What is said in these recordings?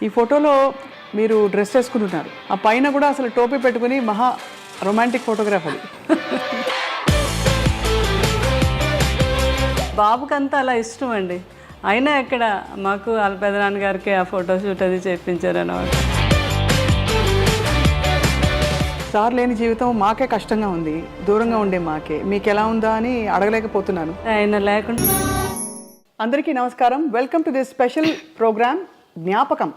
ఈ ఫోటోలో మీరు డ్రెస్ వేసుకుని ఉన్నారు, ఆ పైన కూడా అసలు టోపీ పెట్టుకుని మహా రొమాంటిక్ ఫోటోగ్రాఫ్ అది. బాబుకి అంతా అలా ఇష్టం అండి. అయినా ఎక్కడ మాకు వాళ్ళ పెదనాన్నగారికి ఆ ఫోటోషూట్ అది చేయించారు అన్నమాట. సార్ లేని జీవితం మాకే కష్టంగా ఉంది, దూరంగా ఉండే మాకే. మీకు ఎలా ఉందా అని అడగలేకపోతున్నాను. ఆయన లేకుండా. అందరికీ నమస్కారం. Welcome to this special programme Gnapakam.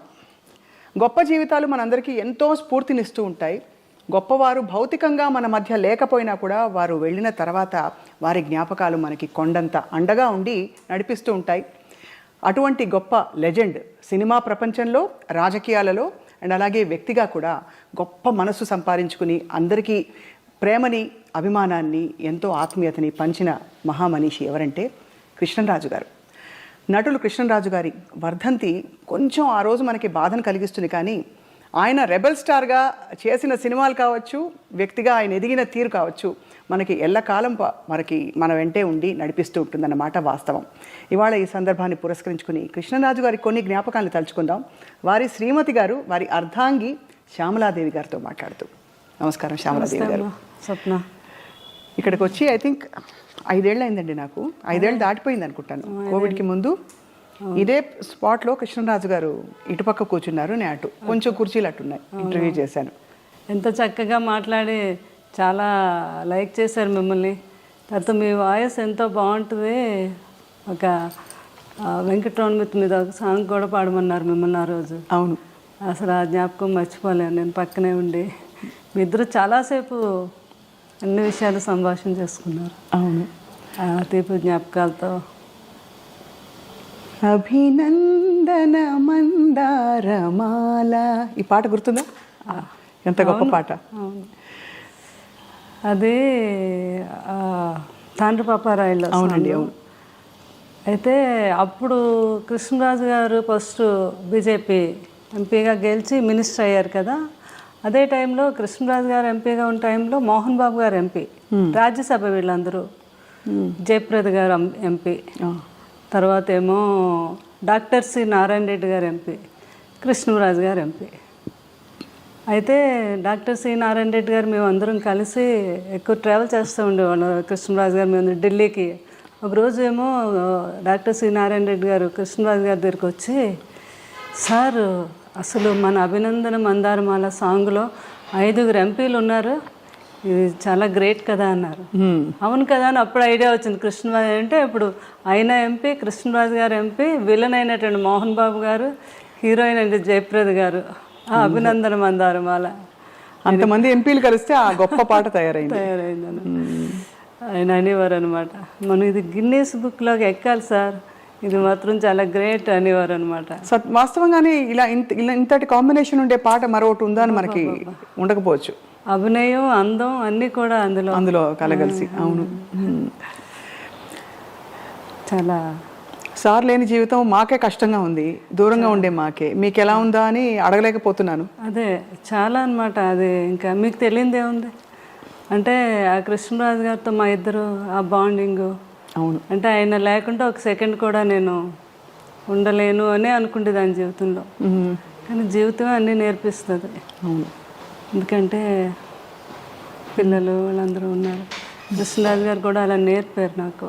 గొప్ప జీవితాలు మనందరికీ ఎంతో స్ఫూర్తినిస్తూ ఉంటాయి. గొప్పవారు భౌతికంగా మన మధ్య లేకపోయినా కూడా వారు వెళ్ళిన తర్వాత వారి జ్ఞాపకాలు మనకి కొండంత అండగా ఉండి నడిపిస్తూ ఉంటాయి. అటువంటి గొప్ప లెజెండ్ సినిమా ప్రపంచంలో, రాజకీయాలలో అండ్ అలాగే వ్యక్తిగా కూడా గొప్ప మనసు సంపాదించుకుని అందరికీ ప్రేమని, అభిమానాన్ని, ఎంతో ఆత్మీయతని పంచిన మహామనీషి ఎవరంటే కృష్ణంరాజు గారు. నటులు కృష్ణంరాజు గారి వర్ధంతి కొంచెం ఆ రోజు మనకి బాధను కలిగిస్తుంది. కానీ ఆయన రెబల్ స్టార్గా చేసిన సినిమాలు కావచ్చు, వ్యక్తిగా ఆయన ఎదిగిన తీరు కావచ్చు, మనకి ఎల్లకాలం మన వెంటే ఉండి నడిపిస్తూ ఉంటుందన్నమాట వాస్తవం. ఇవాళ ఈ సందర్భాన్ని పురస్కరించుకుని కృష్ణంరాజు గారి కొన్ని జ్ఞాపకాలను తలుచుకుందాం. వారి శ్రీమతి గారు, వారి అర్ధాంగి శ్యామలాదేవి గారితో మాట్లాడుతూ. నమస్కారం శ్యామలాదేవి గారు. స్వప్న ఇక్కడికి వచ్చి ఐ థింక్ 5 ఏళ్ళు అయిందండి. నాకు 5 ఏళ్ళు దాటిపోయింది అనుకుంటాను. కోవిడ్కి ముందు ఇదే స్పాట్లో కృష్ణంరాజు గారు ఇటుపక్క కూర్చున్నారు, నేను అటు కొంచెం కుర్చీలు అట్టున్నాయి. ఇంటర్వ్యూ చేశాను. ఎంత చక్కగా మాట్లాడి చాలా లైక్ చేశారు మిమ్మల్ని. తర్వాత మీ వాయిస్ ఎంతో బాగుంటుంది. ఒక వెంకటరమణ మీద ఒక సాంగ్ కూడా పాడమన్నారు మిమ్మల్ని ఆ రోజు. అవును, అసలు ఆ జ్ఞాపకం మర్చిపోలేను. నేను పక్కనే ఉండి మీ ఇద్దరు చాలాసేపు అన్ని విషయాలు సంభాషణ చేసుకున్నారు. అవును, ఆ తీపి జ్ఞాపకాలతో. అభినందన మందారమాల, ఈ పాట గుర్తుందా? ఎంత గొప్ప పాట. అవును, అది తాండ్రి పాపారాయుల్లో. అవునండి, అవును. అయితే అప్పుడు కృష్ణరాజు గారు ఫస్ట్ బీజేపీ ఎంపీగా గెలిచి మినిస్టర్ అయ్యారు కదా. అదే టైంలో కృష్ణరాజు గారు ఎంపీగా ఉన్న టైంలో మోహన్ బాబు గారు ఎంపీ, రాజ్యసభ వీళ్ళందరూ. జయప్రద గారు ఎంపీ, తర్వాత ఏమో డాక్టర్ సి నారాయణ రెడ్డి గారు ఎంపీ, కృష్ణరాజు గారు ఎంపీ. అయితే డాక్టర్ సి నారాయణ రెడ్డి గారు మేము అందరం కలిసి ఎక్కువ ట్రావెల్ చేస్తూ ఉండేవాళ్ళం. కృష్ణరాజు గారు మేము ఢిల్లీకి. ఒకరోజు ఏమో డాక్టర్ సి నారాయణ రెడ్డి గారు కృష్ణరాజు గారి దగ్గరికి వచ్చి, సార్ అసలు మన అభినందన మందారమాల సాంగ్లో 5 ఎంపీలు ఉన్నారు, ఇది చాలా గ్రేట్ కదా అన్నారు. అవును కదా అని అప్పుడు ఐడియా వచ్చింది. కృష్ణరాజు అంటే ఇప్పుడు ఆయన ఎంపీ, కృష్ణరాజు గారు ఎంపీ, విలన్ అయినటువంటి మోహన్ బాబు గారు, హీరోయిన్ అంటే జయప్రద గారు. అభినందన మందారమాల, అంతమంది ఎంపీలు కలిస్తే ఆ గొప్ప పాట తయారైందని ఆయన అనేవారు అనమాట. మనం ఇది గిన్నీస్ బుక్లోకి ఎక్కాలి సార్, ఇది మాత్రం చాలా గ్రేట్ అనేవారు అనమాట. వాస్తవంగానే ఇలా ఇంతటి కాంబినేషన్ ఉండే పాట మరొకటి ఉందా అని మనకి ఉండకపోవచ్చు. అభినయం, అందం అన్నీ కూడా అందులో కలగలిసి. అవును, చాలా. సార్ లేని జీవితం మాకే కష్టంగా ఉంది, దూరంగా ఉండే మాకే. మీకు ఎలా ఉందా అని అడగలేకపోతున్నాను. అదే చాలా అనమాట. అది ఇంకా మీకు తెలియదే ఉంది అంటే ఆ కృష్ణరాజు గారితో మా ఇద్దరు ఆ బాండింగ్. అవును, అంటే ఆయన లేకుండా ఒక సెకండ్ కూడా నేను ఉండలేను అని అనుకుంటే దాని జీవితంలో. కానీ జీవితం అన్నీ నేర్పిస్తుంది. అవును, ఎందుకంటే పిల్లలు వాళ్ళందరూ ఉన్నారు. కృష్ణరాజు గారు కూడా అలా నేర్పారు నాకు.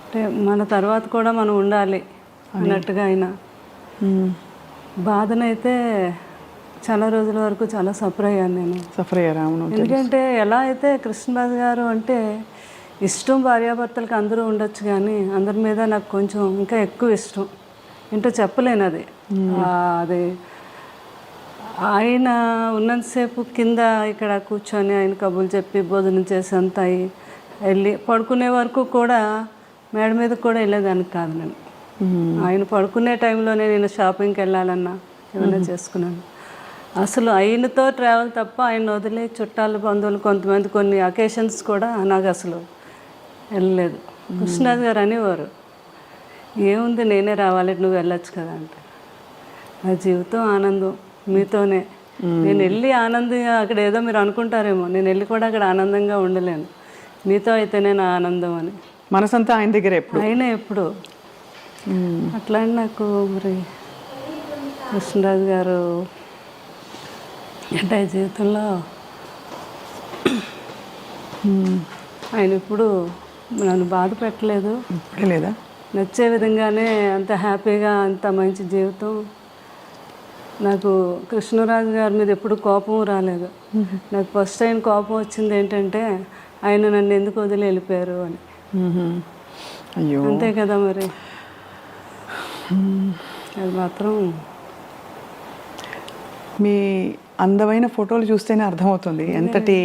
అంటే మన తర్వాత కూడా మనం ఉండాలి అన్నట్టుగా ఆయన. బాధనైతే చాలా రోజుల వరకు చాలా సఫర్ అయ్యాను నేను. సఫర్ అయ్యారు. అవును, ఎందుకంటే ఎలా అయితే కృష్ణరాజు గారు అంటే ఇష్టం భార్యాభర్తలకు అందరూ ఉండొచ్చు, కానీ అందరి మీద నాకు కొంచెం ఇంకా ఎక్కువ ఇష్టం. ఏంటో చెప్పలేను అది. అది ఆయన ఉన్నంతసేపు కింద ఇక్కడ కూర్చొని ఆయన కబుర్లు చెప్పి భోజనం చేసి అంతా వెళ్ళి పడుకునే వరకు కూడా మేడ మీద కూడా వెళ్ళేదానికి కాదు నేను. ఆయన పడుకునే టైంలోనే నేను షాపింగ్కి వెళ్ళాలన్నా ఏమైనా చేసుకున్నాను. అసలు ఆయనతో ట్రావెల్ తప్ప ఆయన వదిలే చుట్టాలు, బంధువులు, కొంతమంది కొన్ని అకేషన్స్ కూడా నాకు అసలు వెళ్ళలేదు. కృష్ణరాజు గారు అనేవారు, ఏముంది నేనే రావాలి, నువ్వు వెళ్ళొచ్చు కదా అంటే. నా జీవితం ఆనందం మీతోనే. నేను వెళ్ళి ఆనందంగా అక్కడ ఏదో మీరు అనుకుంటారేమో, నేను వెళ్ళి కూడా అక్కడ ఆనందంగా ఉండలేను. మీతో అయితేనే నా ఆనందం అని. మనసంతా ఆయన దగ్గర, ఎప్పుడు ఆయన ఎప్పుడు అట్లా అని నాకు మరి కృష్ణరాజు గారు అంటే జీవితంలో ఆయన ఇప్పుడు నన్ను బాధ పెట్టలేదు, ఇప్పుడే లేదా? నచ్చే విధంగానే అంత హ్యాపీగా అంత మంచి జీవితం. నాకు కృష్ణరాజు గారి మీద ఎప్పుడు కోపం రాలేదు. నాకు ఫస్ట్ టైం కోపం వచ్చింది ఏంటంటే ఆయన నన్ను ఎందుకు వదిలి వెళ్ళిపోయారు అని. అయ్యో, అంతే కదా మరి. అది మాత్రం మీ అందమైన ఫోటోలు చూస్తేనే అర్థమవుతుంది ఎంతటి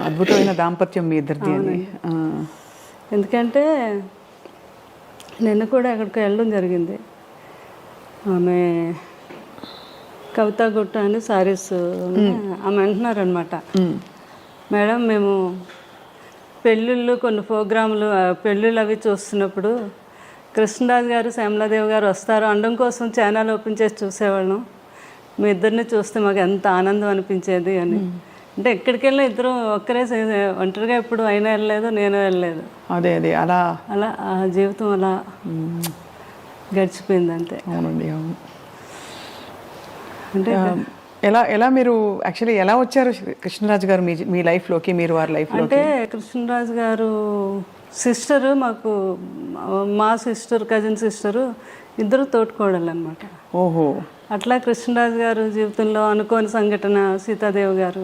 అద్భుతమైన దాంపత్యం మీ ఇద్దరిది అని. ఎందుకంటే నిన్న కూడా ఎక్కడికి వెళ్ళడం జరిగింది. ఆమె కవితా గుట్ట అని సారీస్ ఆమె అంటున్నారనమాట, మేడం మేము పెళ్ళిళ్ళు కొన్ని ప్రోగ్రాములు పెళ్ళిళ్ళు అవి చూస్తున్నప్పుడు కృష్ణరాజు గారు శ్యామలాదేవి గారు వస్తారు అనడం కోసం ఛానల్ ఓపెన్ చేసి చూసేవాళ్ళం. మీ ఇద్దరిని చూస్తే మాకు ఎంత ఆనందం అనిపించేది అని. అంటే ఎక్కడికి వెళ్ళినా ఇద్దరు ఒక్కరే ఒంటరిగా ఎప్పుడు అయినా వెళ్ళలేదు, నేను వెళ్ళలేదు. అదే అదే అలా అలా ఆ జీవితం అలా గడిచిపోయింది అంతే. అవునండి, అవును. అంటే ఎలా మీరు యాక్చువల్లీ ఎలా వచ్చారు కృష్ణరాజు గారు మీ లైఫ్లోకి, మీరు వారి లైఫ్లో? అంటే కృష్ణరాజు గారు సిస్టరు, మాకు మా సిస్టర్ కజిన్ సిస్టరు ఇద్దరు తోటికోడలు అనమాట. ఓహో. అట్లా కృష్ణరాజు గారు జీవితంలో అనుకోని సంఘటన సీతాదేవి గారు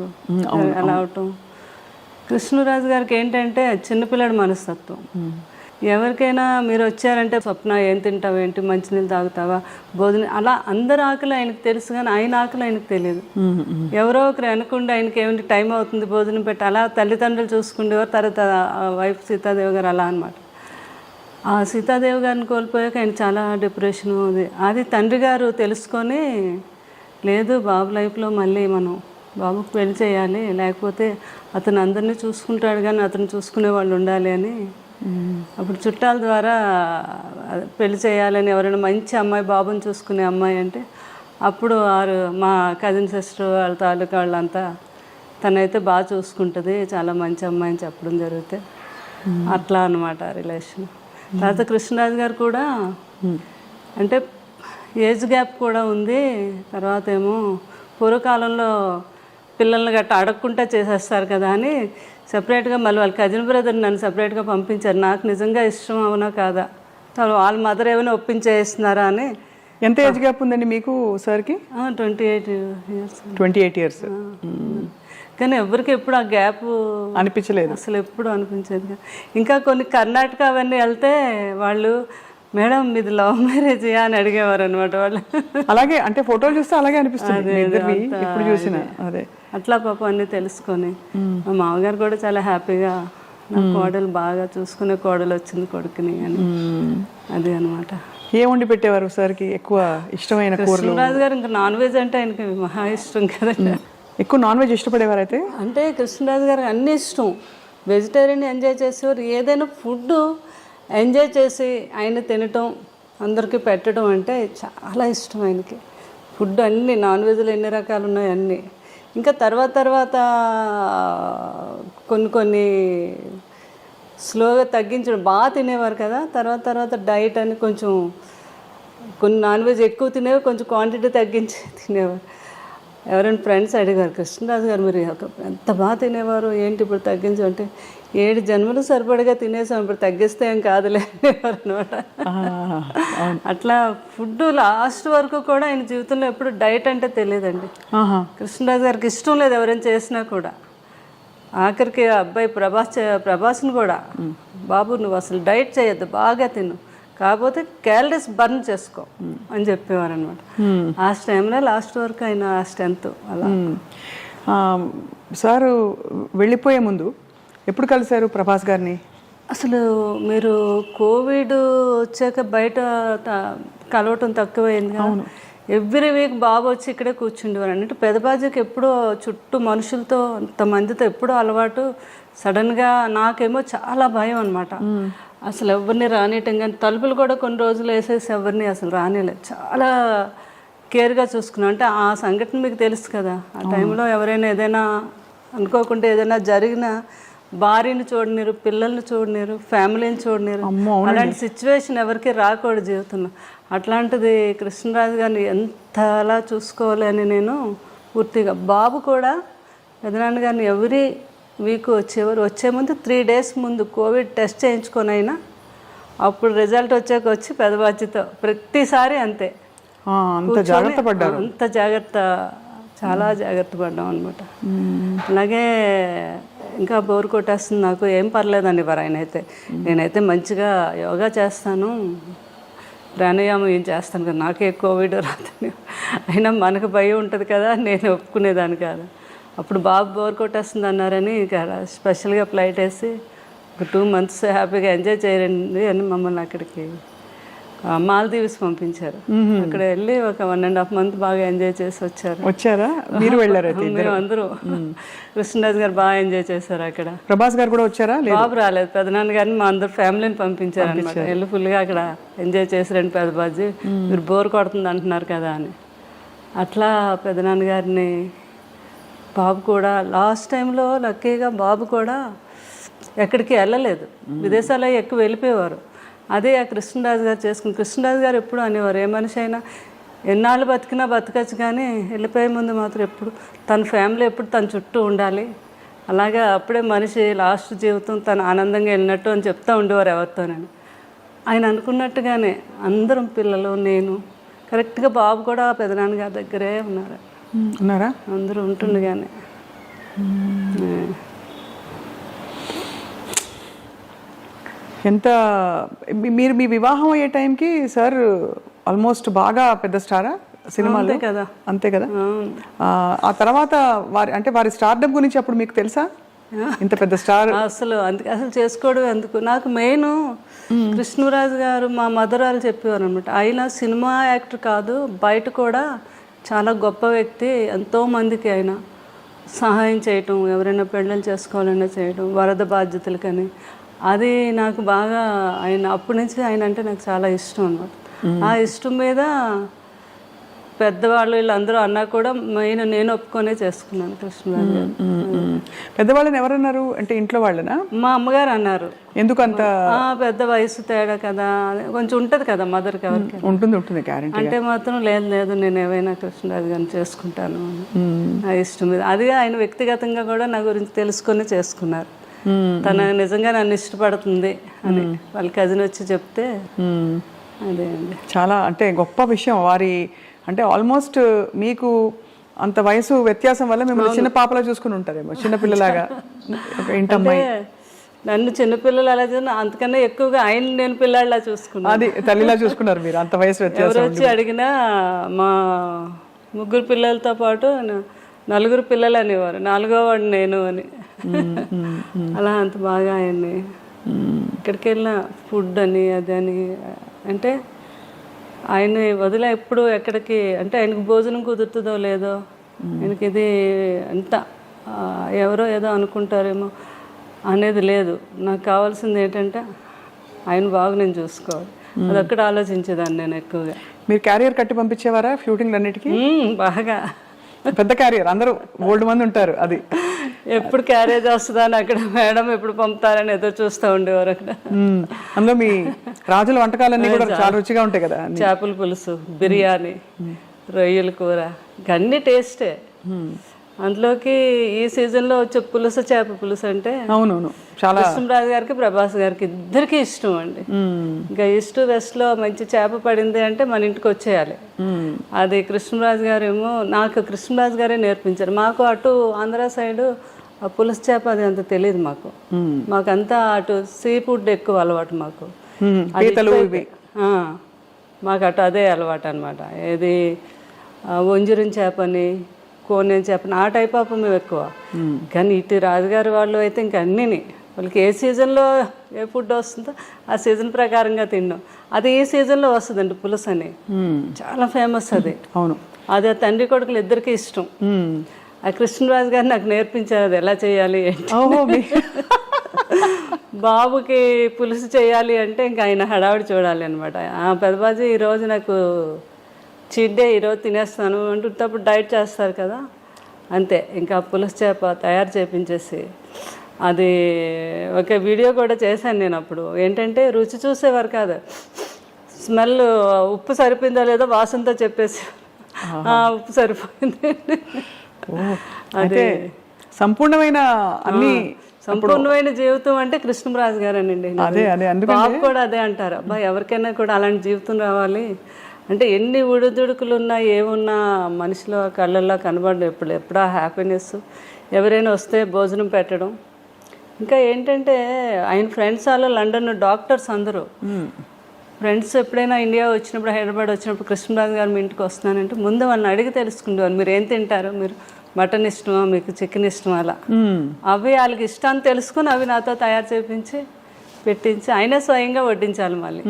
అలా అవటం. కృష్ణరాజు గారికి ఏంటంటే చిన్నపిల్లడి మనస్తత్వం. ఎవరికైనా మీరు వచ్చారంటే స్వప్న ఏం తింటావు, ఏంటి మంచినీళ్ళు తాగుతావా, భోజనం, అలా అందరి ఆకలి ఆయనకు తెలుసు కానీ ఆయన ఆకలి ఆయనకు తెలియదు. ఎవరో ఒకరు అనుకుంటే ఆయనకి ఏమిటి టైం అవుతుంది భోజనం పెట్టి అలా తల్లిదండ్రులు చూసుకుండేవారు. తర్వాత వైఫ్ సీతాదేవి గారు అలా అనమాట. ఆ సీతాదేవి గారిని కోల్పోయాక ఆయన చాలా డిప్రెషన్. అది తండ్రి గారు తెలుసుకొని, లేదు బాబు లైఫ్లో మళ్ళీ మనం బాబుకు పెళ్లి చేయాలి, లేకపోతే అతను అందరినీ చూసుకుంటాడు కానీ అతను చూసుకునే వాళ్ళు ఉండాలి అని అప్పుడు చుట్టాల ద్వారా పెళ్లి చేయాలని, ఎవరైనా మంచి అమ్మాయి బాబుని చూసుకునే అమ్మాయి అంటే అప్పుడు మా కజిన్ సిస్టర్ వాళ్ళ తాలూకా వాళ్ళంతా తనైతే బాగా చూసుకుంటుంది, చాలా మంచి అమ్మాయి అని చెప్పడం జరిగితే అట్లా అనమాట రిలేషన్. తర్వాత కృష్ణరాజు గారు కూడా అంటే ఏజ్ గ్యాప్ కూడా ఉంది. తర్వాత ఏమో పూర్వకాలంలో పిల్లల్ని గట్ట అడగకుండా చేసేస్తారు కదా అని సపరేట్గా మళ్ళీ వాళ్ళ కజిన్ బ్రదర్ నన్ను సపరేట్గా పంపించారు. నాకు నిజంగా ఇష్టం అవునా కాదా, వాళ్ళ మదర్ ఏమైనా ఒప్పించేస్తున్నారా అని. ఎంత ఏజ్ గ్యాప్ ఉందండి మీకు సార్కి? 28 years. 28 years. కానీ ఎవరికి ఎప్పుడు ఆ గ్యాప్ అనిపించలేదు, అసలు ఎప్పుడు అనిపించేది. ఇంకా కొన్ని కర్ణాటక అవన్నీ వెళ్తే వాళ్ళు మేడం మీది లవ్ మ్యారేజ్ అని అడిగేవారు అనమాట వాళ్ళు. అలాగే అంటే ఫోటోలు చూస్తే అలాగే అనిపిస్తుంది ఇప్పుడు చూసిన. అదే అట్లా పాపం అన్నీ తెలుసుకొని మా మామగారు కూడా చాలా హ్యాపీగా నా కోడలు బాగా చూసుకునే కోడలు వచ్చింది కొడుకుని అని. అది అనమాట. ఏం వండి పెట్టేవారు సార్కి ఎక్కువ ఇష్టమైన కూరలు? కృష్ణరాజు గారు ఇంకా నాన్ వెజ్ అంటే ఆయనకి మహా ఇష్టం కదా. ఎక్కువ నాన్ వెజ్ ఇష్టపడేవారు అయితే? అంటే కృష్ణరాజు గారికి అన్నీ ఇష్టం. వెజిటేరియన్ ఎంజాయ్ చేసేవారు. ఏదైనా ఫుడ్ ఎంజాయ్ చేసి ఆయన తినటం, అందరికీ పెట్టడం అంటే చాలా ఇష్టం ఆయనకి. ఫుడ్ అన్నీ నాన్ వెజ్లో ఎన్ని రకాలు ఉన్నాయి అన్నీ. ఇంకా తర్వాత కొన్ని స్లోగా తగ్గించడం. బాగా తినేవారు కదా, తర్వాత డైట్ అని కొంచెం కొన్ని నాన్ వెజ్ ఎక్కువ తినేవారు, కొంచెం క్వాంటిటీ తగ్గించి తినేవారు. ఎవరైనా ఫ్రెండ్స్ అడిగారు, కృష్ణరాజు గారు మీరు ఎంత బాగా తినేవారు ఏంటి ఇప్పుడు తగ్గించమంటే, 7 జన్మలు సరిపడగా తినేసాం, ఇప్పుడు తగ్గిస్తే ఏం కాదులే అనేవారు అనమాట. అట్లా ఫుడ్ లాస్ట్ వరకు కూడా ఆయన జీవితంలో ఎప్పుడు డైట్ అంటే తెలియదండి. కృష్ణరాజు గారికి ఇష్టం లేదు ఎవరైనా చేసినా కూడా. ఆఖరికి అబ్బాయి ప్రభాస్ని కూడా, బాబు నువ్వు అసలు డైట్ చేయొద్దు, బాగా తిను, కాకపోతే క్యాలరీస్ బర్న్ చేసుకో అని చెప్పేవారు అనమాట. ఆ టైంలో లాస్ట్ వరకు ఆయన ఆ స్ట్రెంత్ అలా. సారు వెళ్ళిపోయే ముందు ఎప్పుడు కలిశారు ప్రభాస్ గారిని? అసలు మీరు కోవిడ్ వచ్చాక బయట కలవటం తక్కువైంది. ఎవ్రీ వీక్ బాబు వచ్చి ఇక్కడే కూర్చుండేవారు. అంటే పెదబాజీకి ఎప్పుడూ చుట్టూ మనుషులతో అంతమందితో ఎప్పుడూ అలవాటు. సడన్గా నాకేమో చాలా భయం అనమాట. అసలు ఎవరిని రానియటం కానీ, తలుపులు కూడా కొన్ని రోజులు వేసేసి ఎవరిని అసలు రానిలేదు. చాలా కేర్గా చూసుకున్నాం. అంటే ఆ సంఘటన మీకు తెలుసు కదా, ఆ టైంలో ఎవరైనా ఏదైనా అనుకోకుండా ఏదైనా జరిగినా భార్యని చూడనిరు, పిల్లల్ని చూడనిరు, ఫ్యామిలీని చూడనిరు. అలాంటి సిచ్యువేషన్ ఎవరికి రాకూడదు జీవితంలో. అట్లాంటిది కృష్ణరాజు గారిని ఎంతలా చూసుకోవాలి అని నేను పూర్తిగా. బాబు కూడా పెదనాన్న గారిని ఎవ్రీ వీక్ వచ్చే ముందు 3 days ముందు కోవిడ్ టెస్ట్ చేయించుకొని అయినా అప్పుడు రిజల్ట్ వచ్చి పెద్ద బాధ్యత ప్రతిసారి అంతే. అంత జాగ్రత్త పడ్డారు. అంత జాగ్రత్త, చాలా జాగ్రత్త పడ్డాం అనమాట. అలాగే ఇంకా బోరు కొట్టేస్తుంది నాకు, ఏం పర్లేదండి వారు ఆయన అయితే. నేనైతే మంచిగా యోగా చేస్తాను, ప్రాణాయామం ఏం చేస్తాను కదా, నాకే కోవిడ్ రాదని. అయినా మనకు భయం ఉంటుంది కదా, నేను ఒప్పుకునేదాన్ని కాదు. అప్పుడు బాబు బోర్ కొట్టేస్తుంది అన్నారని ఇక స్పెషల్గా ఫ్లైట్ వేసి ఒక 2 months హ్యాపీగా ఎంజాయ్ చేయండి అని మమ్మల్ని అక్కడికి మాల్దీవ్స్ పంపించారు. అక్కడ వెళ్ళి ఒక 1.5 month బాగా ఎంజాయ్ చేసి వచ్చారా? మీరు వెళ్ళారు? మేము అందరూ. కృష్ణరాజు గారు బాగా ఎంజాయ్ చేశారు అక్కడ. ప్రభాస్ గారు కూడా వచ్చారా? బాబు రాలేదు, పెదనాన్న గారిని మా అందరు ఫ్యామిలీని పంపించారు అనమాట. వెళ్ళి ఫుల్గా అక్కడ ఎంజాయ్ చేసారండి. పెద్ద బాజీ మీరు బోర్ కొడుతుంది అంటున్నారు కదా అని. అట్లా పెదనాన్న గారిని, బాబు కూడా లాస్ట్ టైంలో లక్కీగా బాబు కూడా ఎక్కడికి వెళ్ళలేదు, విదేశాల్లో ఎక్కువ వెళ్ళిపోయేవారు. అదే ఆ కృష్ణరాజు గారు చేసుకుని. కృష్ణరాజు గారు ఎప్పుడు అనేవారు, ఏ మనిషి అయినా ఎన్నాళ్ళు బతికినా బతకచ్చు కానీ వెళ్ళిపోయే ముందు మాత్రం ఎప్పుడు తన ఫ్యామిలీ ఎప్పుడు తన చుట్టూ ఉండాలి, అలాగే అప్పుడే మనిషి లాస్ట్ జీవితం తను ఆనందంగా వెళ్ళినట్టు అని చెప్తూ ఉండేవారు ఎవరితోనని. ఆయన అనుకున్నట్టుగానే అందరం పిల్లలు, నేను కరెక్ట్గా బాబు కూడా పెదనాన్న గారి దగ్గరే ఉన్నారా? అందరూ ఉంటుండగానే. ఎంత మీరు మీ వివాహం అయ్యే టైంకి సార్ ఆల్మోస్ట్ బాగా పెద్ద స్టారా సినిమాలో కదా? అంతే కదా. ఆ తర్వాత వారి స్టార్డమ్ గురించి అప్పుడు మీకు తెలుసా? ఇంత పెద్ద స్టార్ అసలు చేసుకోవడం ఎందుకు. నాకు మెయిన్ కృష్ణరాజు గారు మా మదర్ వాళ్ళు చెప్పేవారు అనమాట, ఆయన సినిమా యాక్టర్ కాదు, బయట కూడా చాలా గొప్ప వ్యక్తి. ఎంతోమందికి ఆయన సహాయం చేయటం, ఎవరైనా పెళ్ళిళ్ళు చేసుకోవాలన్నా చేయటం, వరద బాధ్యతలకని. అది నాకు బాగా ఆయన అప్పటి నుంచి ఆయన అంటే నాకు చాలా ఇష్టం అన్నమాట. ఆ ఇష్టం మీద పెద్దవాళ్ళు వీళ్ళందరూ అన్నా కూడా మెయిన్ నేను ఒప్పుకొనే చేసుకున్నాను కృష్ణరాజు గారు. పెద్దవాళ్ళని ఎవరన్నారు అంటే ఇంట్లో వాళ్ళనా? మా అమ్మగారు అన్నారు. ఎందుకంత పెద్ద వయసు తేడా కదా, కొంచెం ఉంటుంది కదా మదర్కి, ఎవరికి ఉంటుంది గ్యారెంటీ అంటే మాత్రం లేదు నేను ఏవైనా కృష్ణరాజు గారిని చేసుకుంటాను నా ఇష్టం మీద. అది ఆయన వ్యక్తిగతంగా కూడా నా గురించి తెలుసుకొని చేసుకున్నారు. తన నిజంగా నన్ను ఇష్టపడుతుంది అని వాళ్ళ కజిన్ వచ్చి చెప్తే అదే అండి చాలా అంటే గొప్ప విషయం. వారి అంటే ఆల్మోస్ట్ మీకు అంత వయసు వ్యత్యాసం వల్ల మిమ్మల్ని చిన్న పాపలా చూసుకుని ఉంటారేమో, చిన్నపిల్లలాగా. ఇంటమ్మాయి నన్ను చిన్నపిల్లలు అలా చూసిన, అంతకన్నా ఎక్కువగా ఆయన నేను పిల్లాడిలా చూసుకున్నాను. అది తల్లిలా చూసుకున్నారు మీరు, అంత వయసు వ్యత్యాసం. ఎవరు వచ్చి అడిగినా మా 3 పిల్లలతో పాటు 4 పిల్లలు అనేవారు, 4వ వాడు నేను అని. అలా అంత బాగా ఆయన్ని ఎక్కడికి వెళ్ళిన ఫుడ్ అని అది అని అంటే ఆయన వదిలే ఎప్పుడు ఎక్కడికి అంటే ఆయనకు భోజనం కుదురుతుందో లేదో, ఆయనకి ఇది అంత ఎవరో ఏదో అనుకుంటారేమో అనేది లేదు. నాకు కావాల్సింది ఏంటంటే ఆయన బాగా నేను చూసుకోవాలి, అదొక్కటి ఆలోచించేదాన్ని నేను ఎక్కువగా. మీరు క్యారియర్ కట్టి పంపించేవారా షూటింగ్ అన్నిటికీ? బాగా పెద్ద క్యారియర్, అందరూ ఓల్డ్ మంది ఉంటారు. అది ఎప్పుడు క్యారేజ్ వస్తుందా అని అక్కడ మేడం ఎప్పుడు పంపుతారని ఎదురు చూస్తూ ఉండేవారు అక్కడ. అందులో మీ రాజుల వంటకాలన్నీ కూడా చాలా రుచిగా ఉంటాయి కదా, చేపల పులుసు, బిర్యానీ, రొయ్యల కూర, అన్ని టేస్టే. అందులోకి ఈ సీజన్లో వచ్చే పులుసు, చేప పులుసు అంటే అవునవును చాలా కృష్ణరాజు గారికి ప్రభాస్ గారికి ఇద్దరికి ఇష్టం అండి. ఇంకా ఈస్ట్ వెస్ట్లో మంచి చేప పడింది అంటే మన ఇంటికి వచ్చేయాలి. అది కృష్ణరాజు గారు ఏమో నాకు కృష్ణరాజు గారే నేర్పించారు. మాకు అటు ఆంధ్ర సైడు ఆ పులుసు చేప అది అంత తెలియదు మాకు. మాకంతా అటు సీ ఫుడ్ ఎక్కువ అలవాటు మాకు. మాకు అటు అదే అలవాటు అనమాట. ఏది వంజరం చేపని, కోనేం చేపని, ఆ టైప్ ఆఫ్ మేము ఎక్కువ. కానీ ఇటు రాజుగారి వాళ్ళు అయితే ఇంకా అన్నీని వాళ్ళకి ఏ సీజన్లో ఏ ఫుడ్ వస్తుందో ఆ సీజన్ ప్రకారంగా తిన్నాం. అది ఈ సీజన్లో వస్తుందండి పులుసు అని, చాలా ఫేమస్ అది. అవును, అది ఆ తండ్రి కొడుకులు ఇద్దరికి ఇష్టం. ఆ కృష్ణరాజు గారు నాకు నేర్పించారు అది ఎలా చేయాలి. బాబుకి పులుసు చేయాలి అంటే ఇంకా ఆయన హడావిడి చూడాలి అనమాట. పెద్దబాజీ ఈరోజు నాకు చీట్ డే, ఈరోజు తినేస్తాను అంటున్నప్పుడు డైట్ చేస్తారు కదా, అంతే ఇంకా పులుసు చేప తయారు చేపించేసి అది ఒక వీడియో కూడా చేశాను నేను అప్పుడు. ఏంటంటే రుచి చూసేవారు కాదు, స్మెల్ ఉప్పు సరిపోయిందా లేదో వాసనతో చెప్పేసి ఉప్పు సరిపోయింది. అదే సంపూర్ణమైన అన్ని సంపూర్ణమైన జీవితం అంటే కృష్ణరాజు గారేనండి. బాబు కూడా అదే అంటారు, అబ్బా ఎవరికైనా కూడా అలాంటి జీవితం రావాలి అంటే ఎన్ని ఉడుదుడుకులు ఉన్నా ఏమున్నా మనిషిలో కళ్ళల్లో కనబడడం ఎప్పుడా హ్యాపీనెస్. ఎవరైనా వస్తే భోజనం పెట్టడం. ఇంకా ఏంటంటే ఆయన ఫ్రెండ్స్ వాళ్ళు లండన్ డాక్టర్స్ అందరూ ఫ్రెండ్స్ ఎప్పుడైనా ఇండియా వచ్చినప్పుడు హైదరాబాద్ వచ్చినప్పుడు కృష్ణరాజు గారు మీ ఇంటికి వస్తున్నానంటే ముందు వాళ్ళని అడిగి తెలుసుకుండేవారు, మీరు ఏం తింటారు, మీరు మటన్ ఇష్టమా, మీకు చికెన్ ఇష్టమా, అలా అవి వాళ్ళకి ఇష్టాన్ని తెలుసుకుని అవి నాతో తయారు చేయించి పెట్టించి ఆయనే స్వయంగా వడ్డించాలి. మళ్ళీ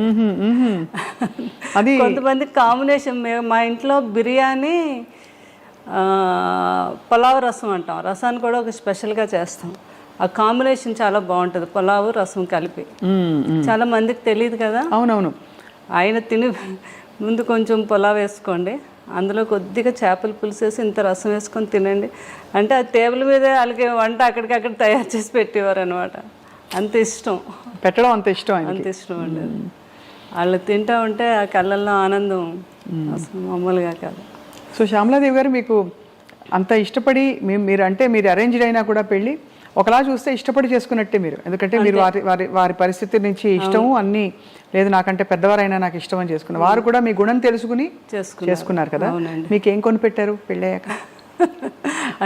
కొంతమంది కాంబినేషన్, మా ఇంట్లో బిర్యానీ పులావ్ రసం అంటాం, రసాన్ని కూడా ఒక స్పెషల్గా చేస్తాం. ఆ కాంబినేషన్ చాలా బాగుంటుంది, పులావు రసం కలిపి. చాలా మందికి తెలియదు కదా. అవునవును. ఆయన తిని ముందు కొంచెం పులావ్ వేసుకోండి, అందులో కొద్దిగా చేపల పులుసు వేసి ఇంత రసం వేసుకొని తినండి అంటే ఆ టేబుల్ మీదే వాళ్ళకి వంట అక్కడికక్కడ తయారు చేసి పెట్టేవారు అనమాట. అంత ఇష్టం పెట్టడం, అంత ఇష్టం, అంత ఇష్టం అండి. వాళ్ళు తింటూ ఉంటే ఆ కళ్ళల్లో ఆనందం అసలు మామూలుగా కాదు. సో శ్యామలాదేవి గారు మీకు అంత ఇష్టపడి మీరు అంటే మీరు అరేంజ్డ్ అయినా కూడా పెళ్ళి ఒకలా చూస్తే ఇష్టపడి చేసుకున్నట్టే మీరు, ఎందుకంటే మీరు వారి పరిస్థితి నుంచి ఇష్టము అన్నీ లేదు, నాకంటే పెద్దవారైనా నాకు ఇష్టం అని చేసుకున్నారు. వారు కూడా మీ గుణం తెలుసుకుని చేసుకున్నారు కదా. మీకు ఏం కొని పెట్టారు పెళ్ళయ్యాక?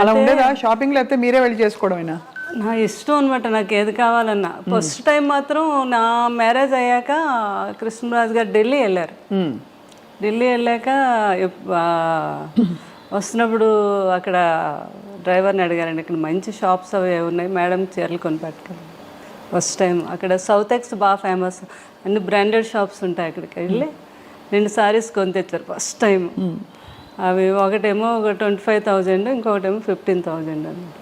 అలా ఉండేదా షాపింగ్, లేకపోతే మీరే వెళ్ళి చేసుకోవడమేనా? నా ఇష్టం అనమాట, నాకు ఏది కావాలన్నా. ఫస్ట్ టైం మాత్రం నా మ్యారేజ్ అయ్యాక కృష్ణరాజు గారు ఢిల్లీ వెళ్ళారు. ఢిల్లీ వెళ్ళాక వస్తున్నప్పుడు అక్కడ డ్రైవర్ని అడిగారండి, ఇక్కడ మంచి షాప్స్ అవి ఉన్నాయి మేడం, చీరలు కొనిపెట్టుకోండి. ఫస్ట్ టైం అక్కడ సౌత్ ఎక్స్ బాగా ఫేమస్, అన్ని బ్రాండెడ్ షాప్స్ ఉంటాయి. అక్కడికి వెళ్ళి 2 సారీస్ కొని తెచ్చారు ఫస్ట్ టైం. అవి ఒకటేమో 25,000, ఇంకొకటేమో 15,000 అన్నమాట.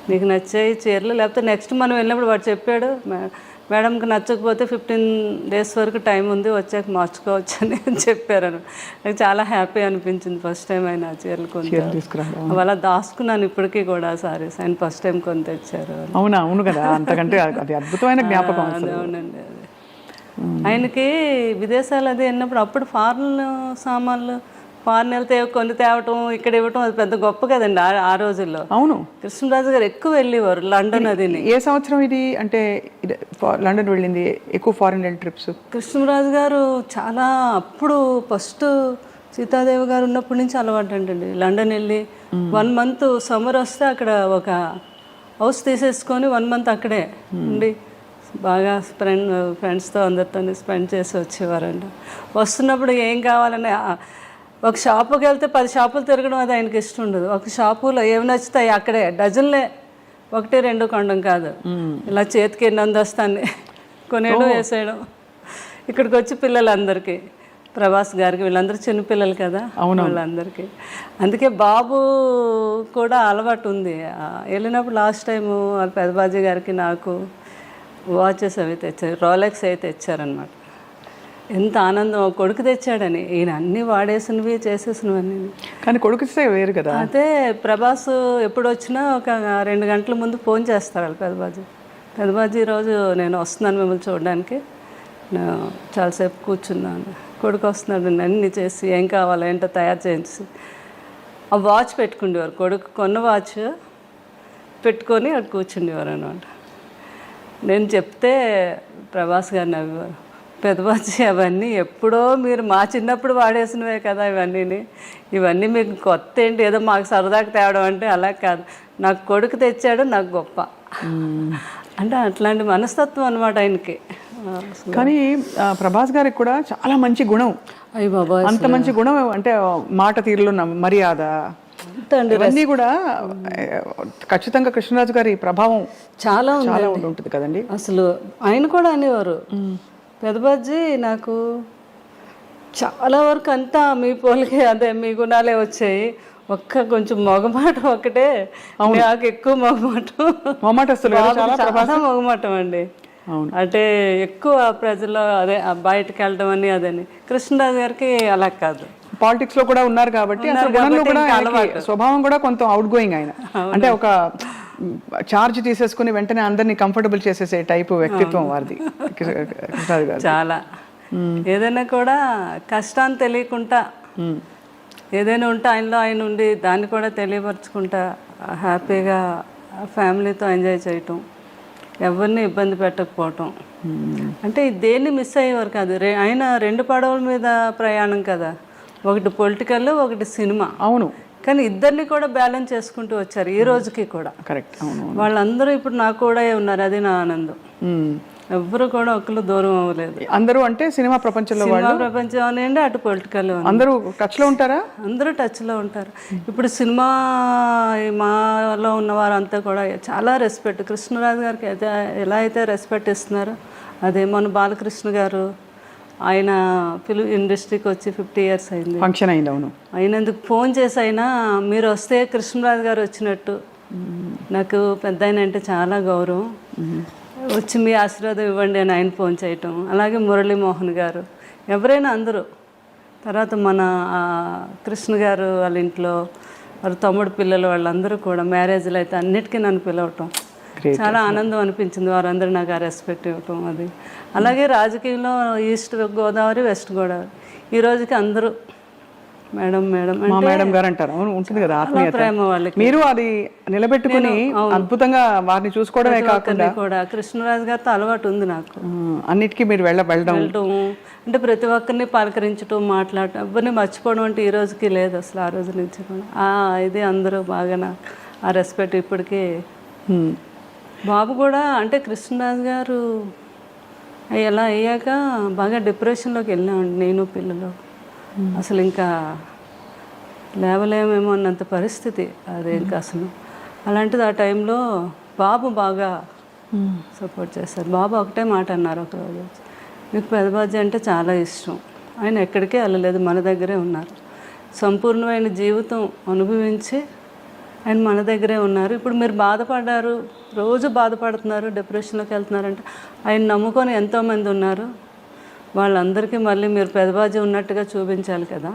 నీకు నచ్చాయి చీరలు, లేకపోతే నెక్స్ట్ మనం వెళ్ళినప్పుడు వాడు చెప్పాడు, మేడంకి నచ్చకపోతే 15 days వరకు టైం ఉంది, వచ్చాక మార్చుకోవచ్చు అని చెప్పారు. నాకు చాలా హ్యాపీ అనిపించింది ఫస్ట్ టైం ఆయన చీరలు కొని. అలా దాచుకున్నాను ఇప్పటికీ కూడా సారీస్, ఆయన ఫస్ట్ టైం కొని తెచ్చారు. అవునా? అవును కదా, అంతకంటే అది అద్భుతమైన జ్ఞాపకం. అవునండి. అది ఆయనకి విదేశాలు అది వెళ్ళినప్పుడు అప్పుడు ఫారెన్ సామాన్లు ఫారెన్ వెళ్తే కొన్ని తేవటం ఇక్కడ ఇవ్వటం అది పెద్ద గొప్ప కదండి ఆ రోజుల్లో. అవును. కృష్ణరాజు గారు ఎక్కువ వెళ్ళేవారు లండన్. అది ఏ సంవత్సరం ఇది అంటే లండన్ వెళ్ళింది ఎక్కువ ఫారెన్ ట్రిప్స్? కృష్ణరాజు గారు చాలా అప్పుడు ఫస్ట్ సీతాదేవి గారు ఉన్నప్పటి నుంచి అలవాటు అంటండి. లండన్ వెళ్ళి 1 month సమ్మర్ వస్తే అక్కడ ఒక హౌస్ తీసేసుకొని 1 month అక్కడే ఉండి బాగా ఫ్రెండ్స్తో అందరితో స్పెండ్ చేసి వచ్చేవారంట. వస్తున్నప్పుడు ఏం కావాలని ఒక షాపుకి వెళ్తే 10 షాపులు తిరగడం అది ఆయనకి ఇష్టం ఉండదు. ఒక షాపులో ఏమి నచ్చుతాయి అక్కడే డజన్లే, 1-2 కొనడం కాదు, ఇలా చేతికి ఎన్ని అందొస్తాన్ని కొనేయడం వేసేయడం. ఇక్కడికి వచ్చి పిల్లలందరికీ, ప్రభాస్ గారికి వీళ్ళందరూ చిన్నపిల్లలు కదా వాళ్ళందరికీ. అందుకే బాబు కూడా అలవాటు ఉంది. వెళ్ళినప్పుడు లాస్ట్ టైము వాళ్ళ పెద్దబాజీ గారికి నాకు వాచెస్ అవి తెచ్చారు, రోలెక్స్ అయితే తెచ్చారనమాట. ఎంత ఆనందం, కొడుకు తెచ్చాడని. ఈయన అన్నీ వాడేసినవి చేసేసినవన్నీ. కానీ కొడుకు వేరు కదా. అయితే ప్రభాస్ ఎప్పుడు వచ్చినా ఒక 2 గంటల ముందు ఫోన్ చేస్తారు వాళ్ళు పెద్దబాజీ రోజు నేను వస్తున్నాను మిమ్మల్ని చూడడానికి, చాలాసేపు కూర్చున్నాను, కొడుకు వస్తున్నాడు అన్నీ చేసి ఏం కావాలో ఏంటో తయారు చేసి ఆ వాచ్ పెట్టుకుండేవారు. కొడుకు కొన్న వాచ్ పెట్టుకొని అక్కడ కూర్చుండేవారు అనమాట. నేను చెప్తే ప్రభాస్ గారు నవ్వేవారు, పెద్దబాజీ అవన్నీ ఎప్పుడో మీరు మా చిన్నప్పుడు వాడేసినవే కదా ఇవన్నీ మీకు కొత్త ఏంటి, ఏదో మాకు సరదాకి తేవడం అంటే అలా కాదు, నాకు కొడుకు తెచ్చాడు నాకు గొప్ప అంటే అట్లాంటి మనస్తత్వం అనమాట ఆయనకి. కానీ ప్రభాస్ గారికి కూడా చాలా మంచి గుణం. అయ్యి బాబా, అంత మంచి గుణం అంటే మాట తీరులో మర్యాద ఇవన్నీ కూడా ఖచ్చితంగా కృష్ణరాజు గారి ప్రభావం చాలా ఉంటుంది కదండి. అసలు ఆయన కూడా అనేవారు, పెద్దబాజీ నాకు చాలా వరకు అంతా మీ పోలికే, అదే మీ గుణాలే వచ్చాయి, కొంచెం మొగమాటం ఒకటే నాకు ఎక్కువ మొగమాటం అండి. అంటే ఎక్కువ ప్రజల్లో అదే బయటకు వెళ్ళడం అని అదని. కృష్ణరాజు గారికి అలా కాదు, పాలిటిక్స్ లో కూడా ఉన్నారు కాబట్టి అసలు గుణంలో కూడా స్వభావం కూడా కొంత అవుట్ గోయింగ్ ఆయన. అంటే ఒక చార్జ్ తీసేసుకుని వెంటనే అందరినీ కంఫర్టబుల్ చేసేసే టైపు వ్యక్తిత్వం వారిది కృష్ణరాజు గారు. చాలా ఏదైనా కూడా కష్టాన్ని తెలియకుండా ఏదైనా ఉంటే ఆయనలో ఆయన ఉండి దాన్ని కూడా తెలియపరచుకుంటా హ్యాపీగా ఫ్యామిలీతో ఎంజాయ్ చేయటం, ఎవరిని ఇబ్బంది పెట్టకపోవటం. అంటే దేన్ని మిస్ అయ్యేవారు కాదు. ఆయన 2 పడవల మీద ప్రయాణం కదా, ఒకటి పొలిటికల్, ఒకటి సినిమా. అవును, కానీ ఇద్దరిని కూడా బ్యాలెన్స్ చేసుకుంటూ వచ్చారు ఈ రోజుకి కూడా. కరెక్ట్. అవును, వాళ్ళందరూ ఇప్పుడు నాకు కూడా ఉన్నారు, అది నా ఆనందం. ఎవ్వరు కూడా ఒకళ్ళు దూరం అవ్వలేదు. అందరూ అంటే సినిమా ప్రపంచంలో సినిమా ప్రపంచం అనండి, అటు పొలిటికల్ అందరూ టచ్లో ఉంటారా? అందరూ టచ్లో ఉంటారు. ఇప్పుడు సినిమా మాలో ఉన్న వారంతా కూడా చాలా రెస్పెక్ట్, కృష్ణరాజు గారికి అయితే ఎలా అయితే రెస్పెక్ట్ ఇస్తున్నారో అదే. మన బాలకృష్ణ గారు ఆయన ఫిలిం ఇండస్ట్రీకి వచ్చి 50 years అయింది, ఫంక్షన్ అయింది. అవును, అయినందుకు ఫోన్ చేసి అయినా మీరు వస్తే కృష్ణరాజు గారు వచ్చినట్టు. నాకు పెద్ద ఆయన అంటే చాలా గౌరవం, వచ్చి మీ ఆశీర్వాదం ఇవ్వండి అని ఆయన ఫోన్ చేయటం. అలాగే మురళీమోహన్ గారు, ఎవరైనా అందరూ. తర్వాత మన కృష్ణ గారు వాళ్ళ ఇంట్లో వారి తమ్ముడు పిల్లలు వాళ్ళందరూ కూడా మ్యారేజ్లు అయితే అన్నిటికీ నన్ను పిలవటం చాలా ఆనందం అనిపించింది. వారందరూ నాకు ఆ రెస్పెక్ట్ ఇవ్వటం అది. అలాగే రాజకీయంలో ఈస్ట్ గోదావరి, వెస్ట్ గోదావరి ఈ రోజుకి అందరూ మేడం మేడం మా మేడం గారు అంటారు. అవును, ఉంటుంది కదా ఆత్మీయత, ప్రేమ వాళ్ళకి. మీరు అది నిలబెట్టుకుని అద్భుతంగా వారిని చూసుకోవడమే కాకుండా కూడా కృష్ణరాజు గారితో అలవాటు ఉంది నాకు. అన్నిటికీ మీరు వెళ్ళడం అంటే ప్రతి ఒక్కరిని పలకరించడం, మాట్లాడటం, ఎవరిని మర్చిపోవడం అంటే ఈ రోజుకి లేదు అసలు. ఆ రోజు నుంచి కూడా ఇది అందరూ బాగా నాకు ఆ రెస్పెక్ట్ ఇప్పటికీ. బాబు కూడా అంటే కృష్ణరాజు గారు ఎలా అయ్యాక బాగా డిప్రెషన్లోకి వెళ్ళామండి నేను పిల్లలు. అసలు ఇంకా లేవలేమేమో అన్నంత పరిస్థితి అది ఇంకా అసలు. అలాంటిది ఆ టైంలో బాబు బాగా సపోర్ట్ చేశారు. బాబు ఒకటే మాట అన్నారు ఒకరోజు, మీకు పెదబాజీ అంటే చాలా ఇష్టం, ఆయన ఎక్కడికే వెళ్ళలేదు, మన దగ్గరే ఉన్నారు, సంపూర్ణమైన జీవితం అనుభవించి ఆయన మన దగ్గరే ఉన్నారు. ఇప్పుడు మీరు బాధపడ్డారు, రోజు బాధపడుతున్నారు, డిప్రెషన్లోకి వెళ్తున్నారంటే ఆయన నమ్ముకొని ఎంతోమంది ఉన్నారు, వాళ్ళందరికీ మళ్ళీ మీరు పెదబాజీ ఉన్నట్టుగా చూపించాలి కదా.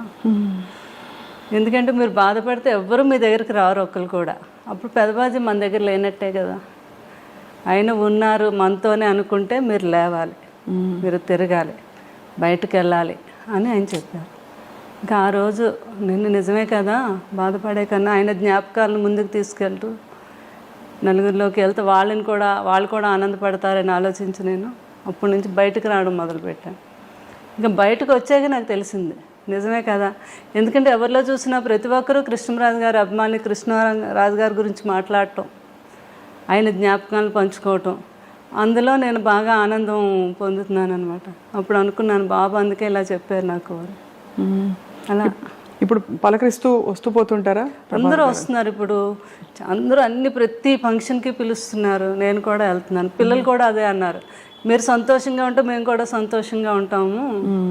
ఎందుకంటే మీరు బాధపడితే ఎవ్వరూ మీ దగ్గరికి రారు ఒక్కరు కూడా. అప్పుడు పెదబాజీ మన దగ్గర లేనట్టే కదా. ఆయన ఉన్నారు మనతోనే అనుకుంటే మీరు లేవాలి, మీరు తిరగాలి, బయటకు వెళ్ళాలి అని ఆయన చెప్పారు. ఇంకా ఆ రోజు నిజమే కదా, బాధపడే కన్నా ఆయన జ్ఞాపకాలను ముందుకు తీసుకెళ్తూ నలుగురిలోకి వెళ్తే వాళ్ళు కూడా ఆనందపడతారని ఆలోచించి నేను అప్పటి నుంచి బయటకు రావడం మొదలుపెట్టాను. ఇంకా బయటకు వచ్చాక నాకు తెలిసింది నిజమే కదా. ఎందుకంటే ఎవరిలో చూసినా ప్రతి ఒక్కరూ కృష్ణరాజు గారి అభిమాని, కృష్ణరాజు గారి గురించి మాట్లాడటం, ఆయన జ్ఞాపకాలను పంచుకోవటం, అందులో నేను బాగా ఆనందం పొందుతున్నాను అనమాట. అప్పుడు అనుకున్నాను బాబు అందుకే ఇలా చెప్పారు నాకు. అలా ఇప్పుడు పలకరిస్తూ వస్తూ పోతుంటారా? అందరూ వస్తున్నారు ఇప్పుడు, అందరూ ప్రతి ఫంక్షన్కి పిలుస్తున్నారు, నేను కూడా వెళ్తున్నాను. పిల్లలు కూడా అదే అన్నారు, మీరు సంతోషంగా ఉంటే మేము కూడా సంతోషంగా ఉంటాము,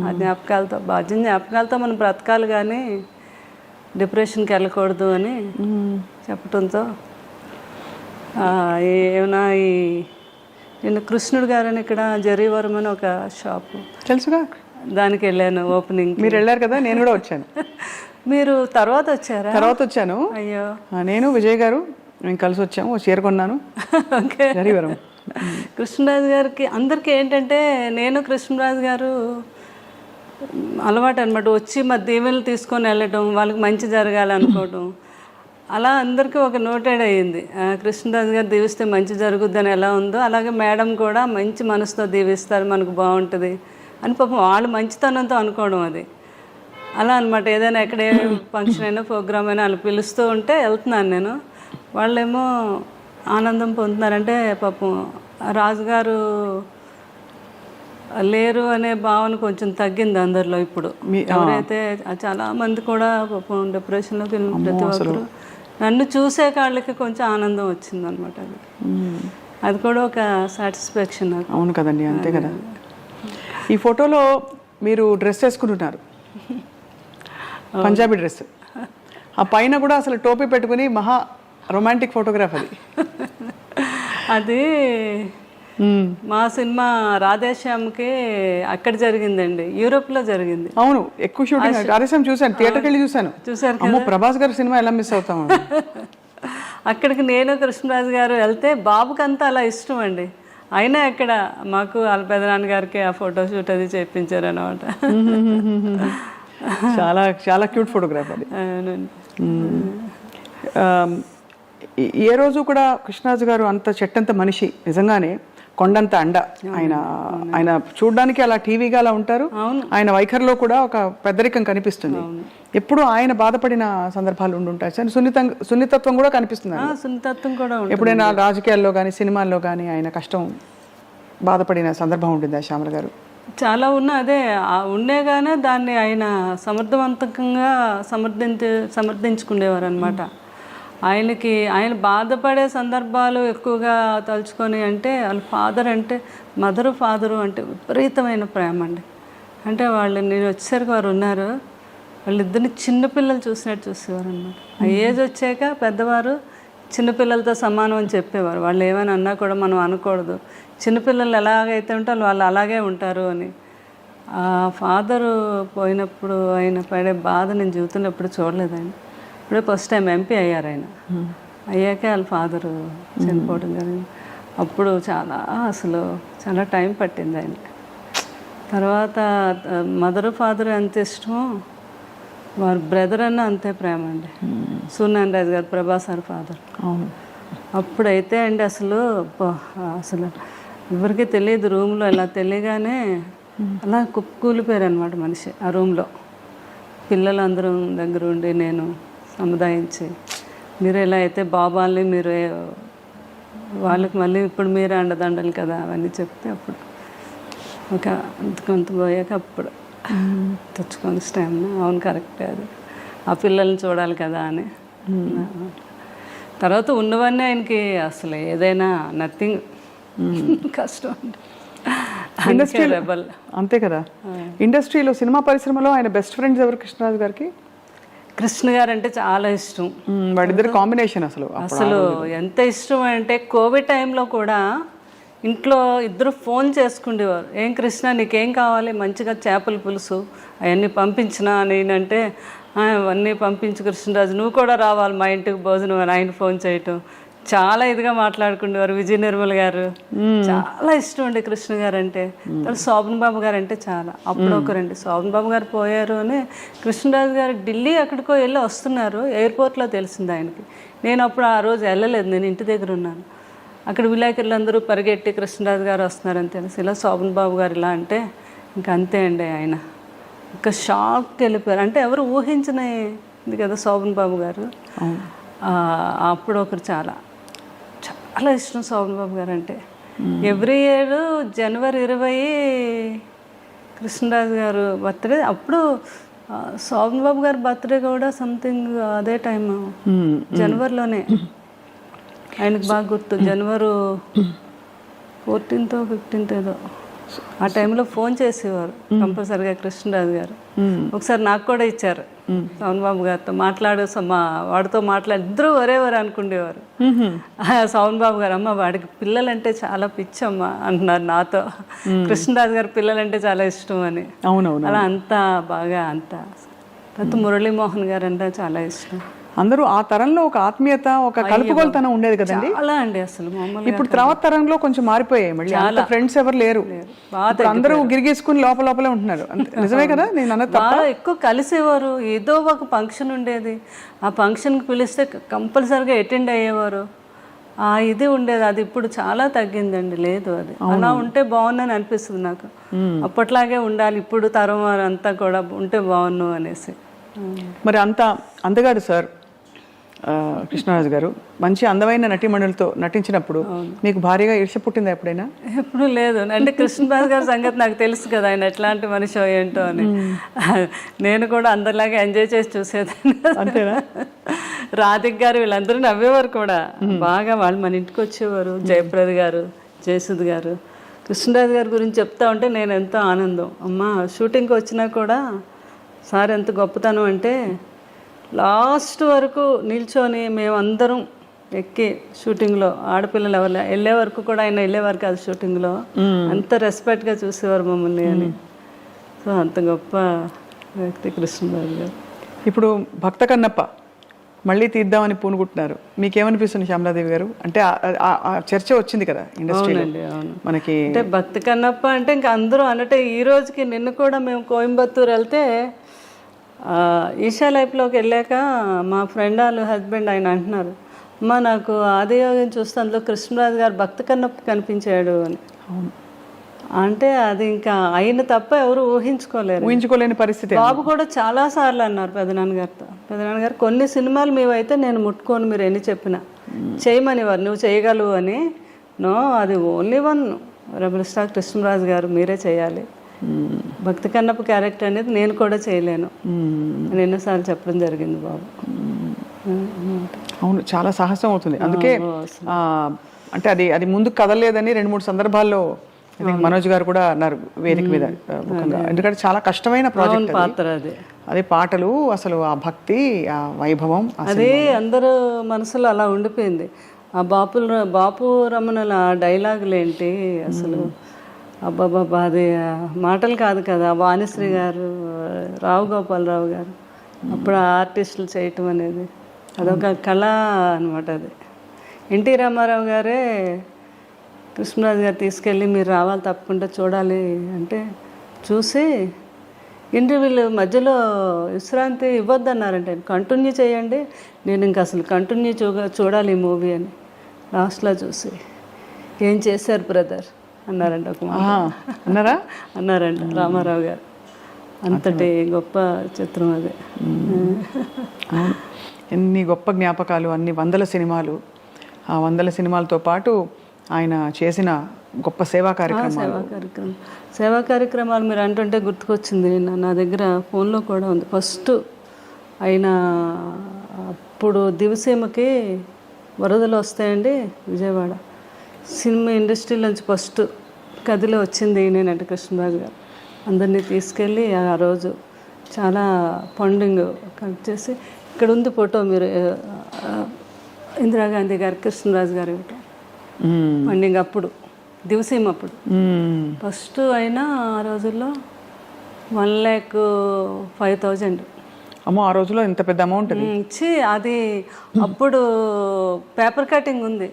ఆ జ్ఞాపకాలతో జ్ఞాపకాలతో మనం బ్రతకాలి కానీ డిప్రెషన్కి వెళ్ళకూడదు అని చెప్పడంతో ఏమైనా నేను కృష్ణుడు గారని ఇక్కడ జరీవరం అని ఒక షాపు తెలుసుగా, దానికి వెళ్ళాను ఓపెనింగ్. మీరు వెళ్ళారు కదా, నేను కూడా వచ్చాను. మీరు తర్వాత వచ్చారా? తర్వాత వచ్చాను. అయ్యో, నేను విజయ్ గారు మేము కలిసి వచ్చాము, చీర కొన్నాను. ఓకే, జరీవరం. కృష్ణరాజు గారికి అందరికీ ఏంటంటే నేను కృష్ణరాజు గారు అలవాటు అనమాట, వచ్చి మా దీవెనలు తీసుకొని వెళ్ళటం, వాళ్ళకి మంచి జరగాలనుకోవటం, అలా అందరికీ ఒక నోటెడ్ అయ్యింది. కృష్ణరాజు గారు దీవిస్తే మంచి జరుగుద్దని ఎలా ఉందో అలాగే మేడం కూడా మంచి మనసుతో దీవిస్తారు, మనకు బాగుంటుంది అని పాపం వాళ్ళు మంచితనంతో అనుకోవడం అది. అలా అనమాట. ఏదైనా ఎక్కడ ఏ ఫంక్షన్ అయినా ప్రోగ్రామ్ అయినా వాళ్ళు పిలుస్తూ ఉంటే వెళ్తున్నాను నేను, వాళ్ళేమో ఆనందం పొందుతున్నారంటే పాపం రాజుగారు లేరు అనే భావన కొంచెం తగ్గింది అందరిలో. ఇప్పుడు ఎవరైతే చాలా మంది కూడా పాపం డిప్రెషన్లోకి వెళ్ళిన ప్రతి ఒక్కరు నన్ను చూసే వాళ్ళకి కొంచెం ఆనందం వచ్చింది అనమాట. అది కూడా ఒక సాటిస్ఫాక్షన్ నాకు. అవును కదండి, అంతే కదా. ఈ ఫోటోలో మీరు డ్రెస్ వేసుకుంటున్నారు, పంజాబీ డ్రెస్, ఆ పైన కూడా అసలు టోపీ పెట్టుకుని మహా రొమాంటిక్ ఫోటోగ్రాఫ్ అది. అది మా సినిమా రాధేశ్యామ్కి అక్కడ జరిగిందండి, యూరోప్లో జరిగింది. అవును, ఎక్కువ షూటింగ్ రాధేశ్యామ్ చూశాను, థియేటర్కి వెళ్ళి చూశాను. చూసారు ప్రభాస్ గారి సినిమా ఎలా మిస్ అవుతాము. అక్కడికి నేను కృష్ణరాజు గారు వెళ్తే బాబుకంతా అలా ఇష్టం అండి. అయినా ఇక్కడ మాకు వాళ్ళ పెదనాన్నగారికి ఆ ఫోటో షూట్ అది చేయించారు అనమాట. చాలా చాలా క్యూట్ ఫోటోగ్రాఫ్ అది. అవునండి. ఏ రోజు కూడా కృష్ణరాజు గారు అంత చెట్టంత మనిషి, నిజంగానే కొండంత అండ. ఆయన చూడడానికి అలా టీవీగా అలా ఉంటారు, ఆయన వైఖరిలో కూడా ఒక పెద్దరికం కనిపిస్తుంది. ఎప్పుడు ఆయన బాధపడిన సందర్భాలు ఉండుంటాయి సార్. సున్నితత్వం కూడా కనిపిస్తుంది. సున్నితత్వం కూడా ఎప్పుడైనా రాజకీయాల్లో కానీ సినిమాల్లో కానీ ఆయన కష్టం బాధపడిన సందర్భం ఉండిందా శ్యామల గారు? చాలా ఉన్నా, అదే ఉండేగానే దాన్ని ఆయన సమర్థవంతంగా సమర్థించుకునేవారు అనమాట. ఆయన బాధపడే సందర్భాలు ఎక్కువగా తలుచుకొని, అంటే వాళ్ళ ఫాదర్ అంటే ఫాదరు అంటే విపరీతమైన ప్రేమ అండి. అంటే వాళ్ళు నేను వచ్చేసరికి వారు ఉన్నారు, వాళ్ళిద్దరిని చిన్నపిల్లలు చూసినట్టు చూసేవారు అనమాట. ఆ ఏజ్ వచ్చాక పెద్దవారు చిన్నపిల్లలతో సమానం అని చెప్పేవారు. వాళ్ళు ఏమైనా అన్నా కూడా మనం అనకూడదు, చిన్నపిల్లలు ఎలాగైతే ఉంటారో వాళ్ళు అలాగే ఉంటారు అని. ఆ ఫాదరు పోయినప్పుడు ఆయన పడే బాధ నేను జీవితంలో ఎప్పుడు చూడలేదండి. ఇప్పుడే ఫస్ట్ టైం ఎంపీ అయ్యారు ఆయన. అయ్యాకే వాళ్ళ ఫాదరు చనిపోవడం జరిగింది. అప్పుడు చాలా టైం పట్టింది ఆయన. తర్వాత ఫాదర్ ఎంత ఇష్టమో వారి బ్రదర్ అన్న అంతే ప్రేమ అండి. సూర్యనారాయణ రాజు గారు, ప్రభాస్ గారు ఫాదర్. అప్పుడైతే అండి అసలు ఎవరికి తెలియదు, రూమ్లో ఇలా తెలియగానే అలా కుప్పకూలిపోయారు అనమాట మనిషి ఆ రూమ్లో. పిల్లలందరూ దగ్గర ఉండి నేను సముదాయించి, మీరు ఎలా అయితే బాబాల్ని మీరు వాళ్ళకి మళ్ళీ ఇప్పుడు మీరే అండదండలు కదా అవన్నీ చెప్తే అప్పుడు ఒక కొంత పోయాక అప్పుడు తెచ్చుకొని స్టామినా, అవును కరెక్టే, అది ఆ పిల్లల్ని చూడాలి కదా అని. తర్వాత ఉన్నవన్నీ ఆయనకి అసలు ఏదైనా నథింగ్, కష్టం ఇండస్ట్రీ రెబల్ అంతే కదా. ఇండస్ట్రీలో సినిమా పరిశ్రమలో ఆయన బెస్ట్ ఫ్రెండ్స్ ఎవరు కృష్ణరాజు గారికి? కృష్ణ గారు అంటే చాలా ఇష్టం. వాడిద్దరు కాంబినేషన్ అసలు ఎంత ఇష్టం అంటే కోవిడ్ టైంలో కూడా ఇంట్లో ఇద్దరు ఫోన్ చేసుకుండేవారు. ఏం కృష్ణ నీకేం కావాలి, మంచిగా చేపల పులుసు అవన్నీ పంపించినా నేనంటే అవన్నీ పంపించు కృష్ణరాజు, నువ్వు కూడా రావాలి మా ఇంటికి భోజనం అని ఆయన ఫోన్ చేయటం. చాలా ఇదిగా మాట్లాడుకునేవారు. విజయ నిర్మల్ గారు చాలా ఇష్టం అండి కృష్ణ గారు అంటే. తర్వాత శోభన్ బాబు గారు అంటే చాలా. అప్పుడు ఒకరండి శోభన్ బాబు గారు పోయారు అని కృష్ణరాజు గారు ఢిల్లీ ఎక్కడికో వెళ్ళి వస్తున్నారు, ఎయిర్పోర్ట్లో తెలిసింది ఆయనకి. నేను అప్పుడు ఆ రోజు వెళ్ళలేదు, నేను ఇంటి దగ్గర ఉన్నాను. అక్కడ విలేకరులందరూ పరిగెట్టి కృష్ణరాజు గారు వస్తున్నారని తెలిసి ఇలా శోభన్ బాబు గారు ఇలా అంటే ఇంక అంతే అండి, ఆయన ఒక షాక్కి వెళ్ళిపోయారు. అంటే ఎవరు ఊహించినది కదా శోభన్ బాబు గారు. అప్పుడు ఒకరు చాలా ఇష్టం శోభన్ బాబు గారు అంటే. ఎవ్రీ ఇయర్ జనవరి 20 కృష్ణరాజు గారు బర్త్డే. అప్పుడు శోభన్ బాబు గారి బర్త్డే కూడా సంథింగ్ అదే టైం జనవరిలోనే. ఆయనకు బాగా గుర్తు, జనవరి 14th 15th ఏదో ఆ టైంలో ఫోన్ చేసేవారు కంపల్సరిగా కృష్ణరాజు గారు. ఒకసారి నాకు కూడా ఇచ్చారు శోభన్ బాబు గారితో వాడితో ఇద్దరు ఒరేవారు అనుకునేవారు. శోభన్ బాబు గారు అమ్మ వాడికి పిల్లలంటే చాలా పిచ్చమ్మ అంటున్నారు నాతో. కృష్ణరాజు గారు పిల్లలంటే చాలా ఇష్టం అని. అలా అంతా బాగా తర్వాత మురళీమోహన్ గారు అంటే చాలా ఇష్టం. అందరూ ఆ తరంలో ఒక ఆత్మీయత, ఒక కలుపుగోలుతనం ఉండేది కదండి. అలా అండి అసలు ఇప్పుడు తర్వాత తరంలో కొంచెం మారిపోయాయి. మళ్ళీ అంత ఫ్రెండ్స్ ఎవరు లేరు, అందరూ గిరిగేసుకుని లోపలే ఉంటున్నారు. నిజమే కదా నేను అన్నది? బాగా ఎక్కువ కలిసేవారు. ఏదో ఒక ఫంక్షన్ ఉండేది, ఆ ఫంక్షన్కి పిలిస్తే కంపల్సరిగా అటెండ్ అయ్యేవారు. ఇది ఉండేది. అది ఇప్పుడు చాలా తగ్గిందండి. లేదు, అది అలా ఉంటే బాగుందని అనిపిస్తుంది నాకు. అప్పట్లాగే ఉండాలి ఇప్పుడు తరం వారు అంతా కూడా ఉంటే బాగున్నావు అనేసి. మరి అందగారు సార్ కృష్ణరాజు గారు. మంచి అందమైన నటీమణులతో నటించినప్పుడు మీకు భారీగా ఈర్ష్య పుట్టిందా ఎప్పుడైనా? ఎప్పుడు లేదు. అంటే కృష్ణరాజు గారి సంగతి నాకు తెలుసు కదా, ఆయన ఎట్లాంటి మనిషి ఏంటో అని. నేను కూడా అందరిలాగా ఎంజాయ్ చేసి చూసేదాన్ని. అంతేనా? రాధిక్ గారు వీళ్ళందరూ నవ్వేవారు కూడా బాగా. వాళ్ళు మన ఇంటికి వచ్చేవారు. జయప్రద గారు, జయసుద్ గారు. కృష్ణరాజు గారి గురించి చెప్తా ఉంటే నేను ఎంతో ఆనందం. అమ్మ షూటింగ్కి వచ్చినా కూడా సార్ ఎంత గొప్పతనం అంటే లాస్ట్ వరకు నిల్చొని మేమందరం ఎక్కి షూటింగ్లో ఆడపిల్లలు ఎవరు వెళ్ళే వరకు కూడా ఆయన వెళ్ళేవారు కాదు షూటింగ్లో. అంత రెస్పెక్ట్గా చూసేవారు మమ్మల్ని అని. సో అంత గొప్ప వ్యక్తి కృష్ణరాజు గారు. ఇప్పుడు భక్త కన్నప్ప మళ్ళీ తీద్దామని పూనుకుంటున్నారు. మీకేమనిపిస్తుంది శ్యామలాదేవి గారు? అంటే ఆ చర్చ వచ్చింది కదా ఇండస్ట్రీలో మనకి. అంటే భక్తి కన్నప్ప అంటే ఇంకా అందరూ అంటే ఈ రోజుకి నిన్న కూడా మేము కోయంబత్తూరు వెళ్తే ఈషా లైఫ్లోకి వెళ్ళాక మా ఫ్రెండ్ వాళ్ళు హస్బెండ్ ఆయన అంటున్నారు, అమ్మ నాకు ఆదియోగం చూస్తే అందులో కృష్ణరాజు గారు భక్తి కన్నప్ప కనిపించాడు అని. అంటే అది ఇంకా అయిన తప్ప ఎవరు ఊహించుకోలేని పరిస్థితి. బాబు కూడా చాలా సార్లు అన్నారు పెదనాన్నగారితో, పెదనాన్నగారు కొన్ని సినిమాలు మేమైతే నేను ముట్టుకోను మీరు ఎన్ని చెప్పినా చేయమని వారు, నువ్వు చేయగలవు అని. నో, అది only one rebel star Krishnaraju గారు మీరే చేయాలి, భక్తి కన్నప్ప క్యారెక్టర్ అనేది నేను కూడా చేయలేను అని ఎన్నోసార్లు చెప్పడం జరిగింది బాబు. అవును, చాలా సాహసం అవుతుంది. అందుకే అంటే అది ముందుకు కదలలేదని 2-3 సందర్భాల్లో మనోజ్ గారు కూడా అన్నారు వేదిక మీద ముఖ్యంగా. ఎందుకంటే చాలా కష్టమైన ప్రాజెక్ట్ పాత్ర అదే పాటలు, అసలు ఆ భక్తి, ఆ వైభవం, అదే అందరూ మనసులో అలా ఉండిపోయింది. ఆ బాపు రమణల డైలాగులు ఏంటి అసలు, అబ్బాబాబా అది మాటలు కాదు కదా. వాణిశ్రీ గారు, రావు గోపాలరావు గారు అప్పుడు ఆర్టిస్టులు చేయటం అనేది అదొక కళ అనమాట. అది ఎన్టీ రామారావు గారే కృష్ణరాజు గారు తీసుకెళ్ళి మీరు రావాలి తప్పకుండా చూడాలి అంటే చూసి ఇంటర్వ్యూలు మధ్యలో విశ్రాంతి ఇవ్వద్దన్నారంటే కంటిన్యూ చేయండి, నేను ఇంక అసలు కంటిన్యూ చూడాలి ఈ మూవీ అని. లాస్ట్లో చూసి ఏం చేశారు బ్రదర్ అన్నారంట ఒక అన్నారా అన్నారంట రామారావు గారు. అంతటి గొప్ప చిత్రం అది. ఎన్ని గొప్ప జ్ఞాపకాలు, అన్ని 100 సినిమాలు. ఆ 100 సినిమాలతో పాటు ఆయన చేసిన గొప్ప సేవా కార్యక్రమాలు మీరు అంటుంటే గుర్తుకొచ్చింది. నా దగ్గర ఫోన్లో కూడా ఉంది. ఫస్ట్ ఆయన అప్పుడు దివసీమకి వరదలు వస్తాయండి విజయవాడ, సినిమా ఇండస్ట్రీ నుంచి ఫస్ట్ కదిలో వచ్చింది నేనంటే కృష్ణరాజు గారు. అందరినీ తీసుకెళ్ళి ఆ రోజు చాలా ఫండింగ్ కలెక్ట్ చేసి, ఇక్కడ ఉంది ఫోటో మీరు, ఇందిరాగాంధీ గారు కృష్ణరాజు గారు ఇవ్వటం ఫండింగ్ అప్పుడు దివసీమ అప్పుడు ఫస్ట్ అయినా ఆ రోజుల్లో 1,05,000. అమ్మో, ఆ రోజులో ఇంత పెద్ద అమౌంట్ ఇచ్చి అది అప్పుడు పేపర్ కటింగ్ ఉంది.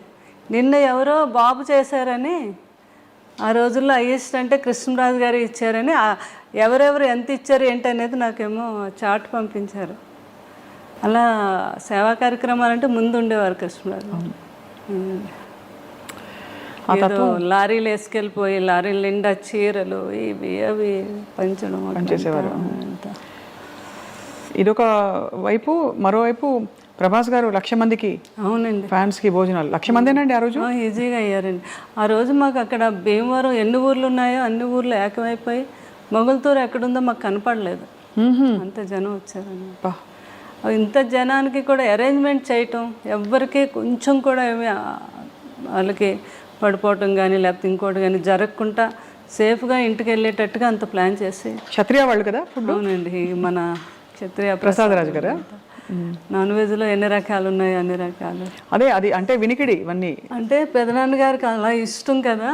నిన్న ఎవరో బాబు చేశారని, ఆ రోజుల్లో హైయెస్ట్ అంటే కృష్ణరాజు గారు ఇచ్చారని, ఎవరెవరు ఎంత ఇచ్చారు ఏంటనేది నాకేమో చార్ట్ పంపించారు. అలా సేవా కార్యక్రమాలు అంటే ముందు ఉండేవారు కృష్ణరాజు. ఏదో లారీలు వేసుకెళ్ళిపోయి లారీలు నిండా చీరలు ఇవి అవి పనిచేసేవారు. ఇదొక వైపు. మరోవైపు ప్రభాస్ గారు 1,00,000 మందికి, అవునండి, ఫ్యాన్స్కి భోజనాలు 1,00,000 మందేనండి ఆ రోజు. ఈజీగా అయ్యారండి ఆ రోజు. మాకు అక్కడ భీమవరం ఎన్ని ఊర్లు ఉన్నాయో అన్ని ఊర్లు ఏకమైపోయి మొగల్తూరు ఎక్కడుందో మాకు కనపడలేదు, అంత జనం వచ్చారండి. ఇంత జనానికి కూడా అరేంజ్మెంట్ చేయటం, ఎవ్వరికి కొంచెం కూడా ఏమి వాళ్ళకి పడిపోవటం కానీ లేకపోతే ఇంకోటి కానీ జరగకుండా సేఫ్గా ఇంటికి వెళ్ళేటట్టుగా అంత ప్లాన్ చేసి. క్షత్రియ వాళ్ళు కదా? అవునండి, మన క్షత్రియ ప్రసాద్ రాజు గారు. నాన్ వెజ్లో ఎన్ని రకాలు ఉన్నాయి, అన్ని రకాలు. అదే అది అంటే వినికిడి ఇవన్నీ అంటే పెదనాన్న గారికి అలా ఇష్టం కదా,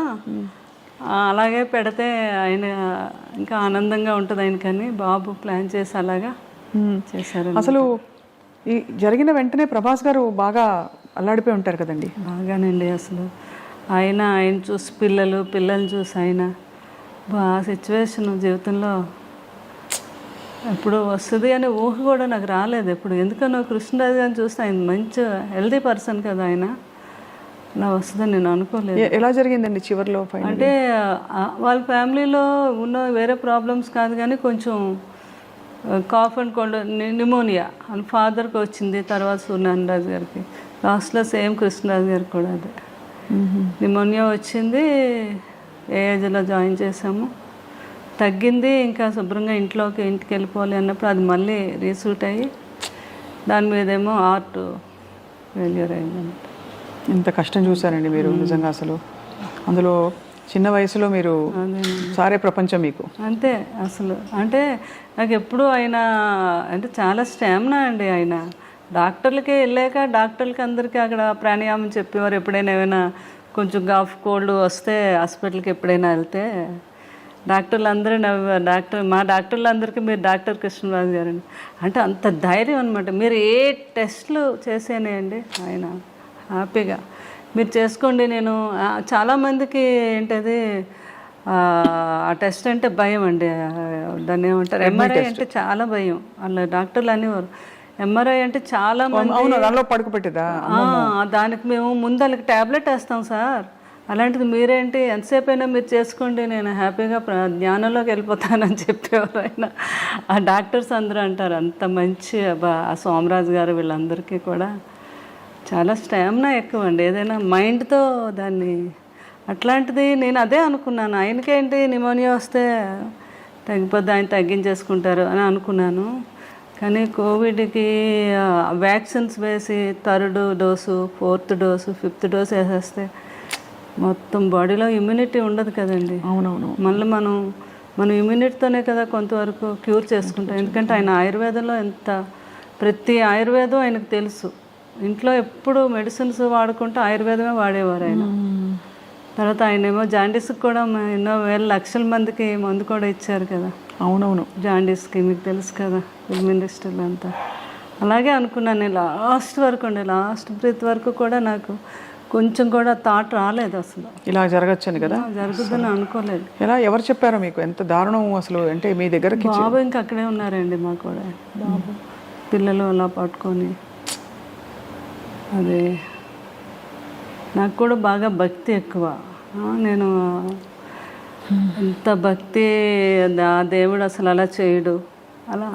అలాగే పెడితే ఆయన ఇంకా ఆనందంగా ఉంటుంది ఆయన. కానీ బాబు ప్లాన్ చేసి అలాగా చేశారు. అసలు ఈ జరిగిన వెంటనే ప్రభాస్ గారు బాగా అల్లాడిపోయి ఉంటారు కదండి? బాగానండి. అసలు ఆయన చూసి పిల్లల్ని చూసి ఆయన ఆ సిచ్యువేషన్ జీవితంలో ఎప్పుడు వస్తుంది అనే ఊహ కూడా నాకు రాలేదు ఎప్పుడు. ఎందుకనో కృష్ణరాజు గారిని చూస్తే ఆయన మంచి హెల్తీ పర్సన్ కదా, ఆయన అలా వస్తుందని నేను అనుకోలేదు. ఎలా జరిగిందండి చివరిలో? అంటే వాళ్ళ ఫ్యామిలీలో ఉన్న వేరే ప్రాబ్లమ్స్ కాదు కానీ కొంచెం కాఫ్ అండ్ కోల్డ్, న్యూమోనియా అని ఫాదర్కి వచ్చింది, తర్వాత సూర్యనారాయణ గారికి, లాస్ట్లో సేమ్ కృష్ణరాజు గారికి కూడా అదే న్యూమోనియా వచ్చింది. ఏజ్లో జాయిన్ చేసాము, తగ్గింది. ఇంకా శుభ్రంగా ఇంటికి వెళ్ళిపోవాలి అన్నప్పుడు అది మళ్ళీ రీసూట్ అయ్యి దాని మీదేమో హార్ట్ ఫెయిల్యూర్ అయిందన్నమాట. ఎంత కష్టం చూసారండి మీరు నిజంగా. అసలు అందులో చిన్న వయసులో మీరు సారే ప్రపంచం మీకు. అంతే అసలు. అంటే నాకు ఎప్పుడు ఆయన అంటే చాలా స్టామినా అండి. ఆయన డాక్టర్లకి వెళ్ళాక డాక్టర్లకి అందరికీ అక్కడ ప్రాణాయామం చెప్పేవారు. ఎప్పుడైనా ఏమైనా కొంచెం కాఫ్ కోల్డ్ వస్తే హాస్పిటల్కి ఎప్పుడైనా వెళ్తే డాక్టర్లు అందరూ నవ్వారు. మా డాక్టర్లందరికీ మీరు డాక్టర్ కృష్ణరాజు గారండి అంటే అంత ధైర్యం అనమాట. మీరు ఏ టెస్ట్లు చేసేనేయండి ఆయన హ్యాపీగా మీరు చేసుకోండి. నేను చాలామందికి ఏంటది ఆ టెస్ట్ అంటే భయం అండి. దాన్ని ఏమంటారు ఎంఆర్ఐ అంటే చాలా భయం. వాళ్ళ డాక్టర్లు అనేవారు ఎంఆర్ఐ అంటే చాలా మంది పడుకోబెట్టేదా దానికి మేము ముందు వాళ్ళకి ట్యాబ్లెట్ వేస్తాం సార్. అలాంటిది మీరేంటి ఎంతసేపు అయినా మీరు చేసుకోండి నేను హ్యాపీగా జ్ఞానంలోకి వెళ్ళిపోతానని చెప్పేవారు ఆయన. ఆ డాక్టర్స్ అందరూ అంటారు అంత మంచి ఆ సోమరాజు గారు వీళ్ళందరికీ కూడా చాలా స్టామినా ఎక్కువ అండి. ఏదైనా మైండ్తో దాన్ని అట్లాంటిది నేను అదే అనుకున్నాను. ఆయనకేంటి నిమోనియా వస్తే తగ్గిపోద్ది ఆయన తగ్గించేసుకుంటారు అని అనుకున్నాను. కానీ కోవిడ్కి వ్యాక్సిన్స్ వేసి 3rd dose 4th dose 5th dose వేసేస్తే మొత్తం బాడీలో ఇమ్యూనిటీ ఉండదు కదండి. అవునవును. మళ్ళీ మనం ఇమ్యూనిటీతోనే కదా కొంతవరకు క్యూర్ చేసుకుంటాం. ఎందుకంటే ఆయన ఆయుర్వేదంలో ప్రతి ఆయుర్వేదం ఆయనకు తెలుసు. ఇంట్లో ఎప్పుడు మెడిసిన్స్ వాడుకుంటూ ఆయుర్వేదమే వాడేవారు ఆయన. తర్వాత ఆయన ఏమో జాండీస్కి కూడా ఎన్నో వేల లక్షల మందికి మందు కూడా ఇచ్చారు కదా. అవునవును. జాండీస్కి మీకు తెలుసు కదా ఫిల్మ్ ఇండస్ట్రీలో అంతా. అలాగే అనుకున్నాను నేను లాస్ట్ బ్రీత్ వరకు కూడా నాకు కొంచెం కూడా థాట్ రాలేదు అసలు ఇలా జరగచ్చని కదా. జరుగుతుందని అనుకోలేదు. ఎవరు చెప్పారో మీకు? ఎంత దారుణం అసలు అంటే మీ దగ్గరకి. బాబు ఇంకా అక్కడే ఉన్నారండి మాకు కూడా. బాబు పిల్లలు అలా పట్టుకొని అదే నాకు కూడా బాగా భక్తి ఎక్కువ. నేను ఎంత భక్తి ఆ దేవుడు అసలు అలా చేయడు అలా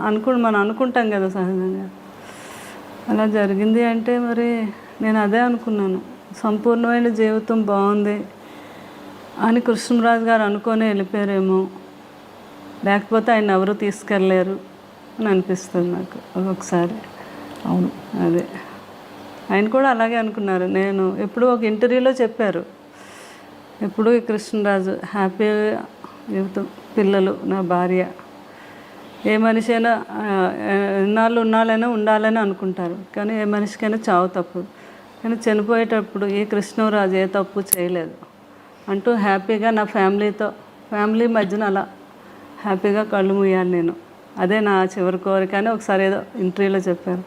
మనం అనుకుంటాం కదా సహజంగా. అలా జరిగింది అంటే మరి నేను అదే అనుకున్నాను సంపూర్ణమైన జీవితం బాగుంది అని కృష్ణరాజు గారు అనుకొని వెళ్ళిపోయారేమో, లేకపోతే ఆయన ఎవరు తీసుకెళ్ళలేరు అని అనిపిస్తుంది నాకు ఒక్కొక్కసారి. అవును అదే ఆయన కూడా అలాగే అనుకున్నారు. నేను ఎప్పుడు ఒక ఇంటర్వ్యూలో చెప్పారు ఎప్పుడు ఈ కృష్ణరాజు హ్యాపీ జీవితం, పిల్లలు, నా భార్య, ఏ మనిషి అయినా ఉన్నాళ్ళైనా ఉండాలని అనుకుంటారు. కానీ ఏ మనిషికైనా చావు తప్పు. కానీ చనిపోయేటప్పుడు ఈ కృష్ణరాజు ఏ తప్పు చేయలేదు అంటూ హ్యాపీగా నా ఫ్యామిలీ మధ్యన అలా హ్యాపీగా కళ్ళు మూయాలి నేను. అదే నా చివరి కోరిక అని ఒకసారి ఏదో ఇంటర్వ్యూలో చెప్పారు.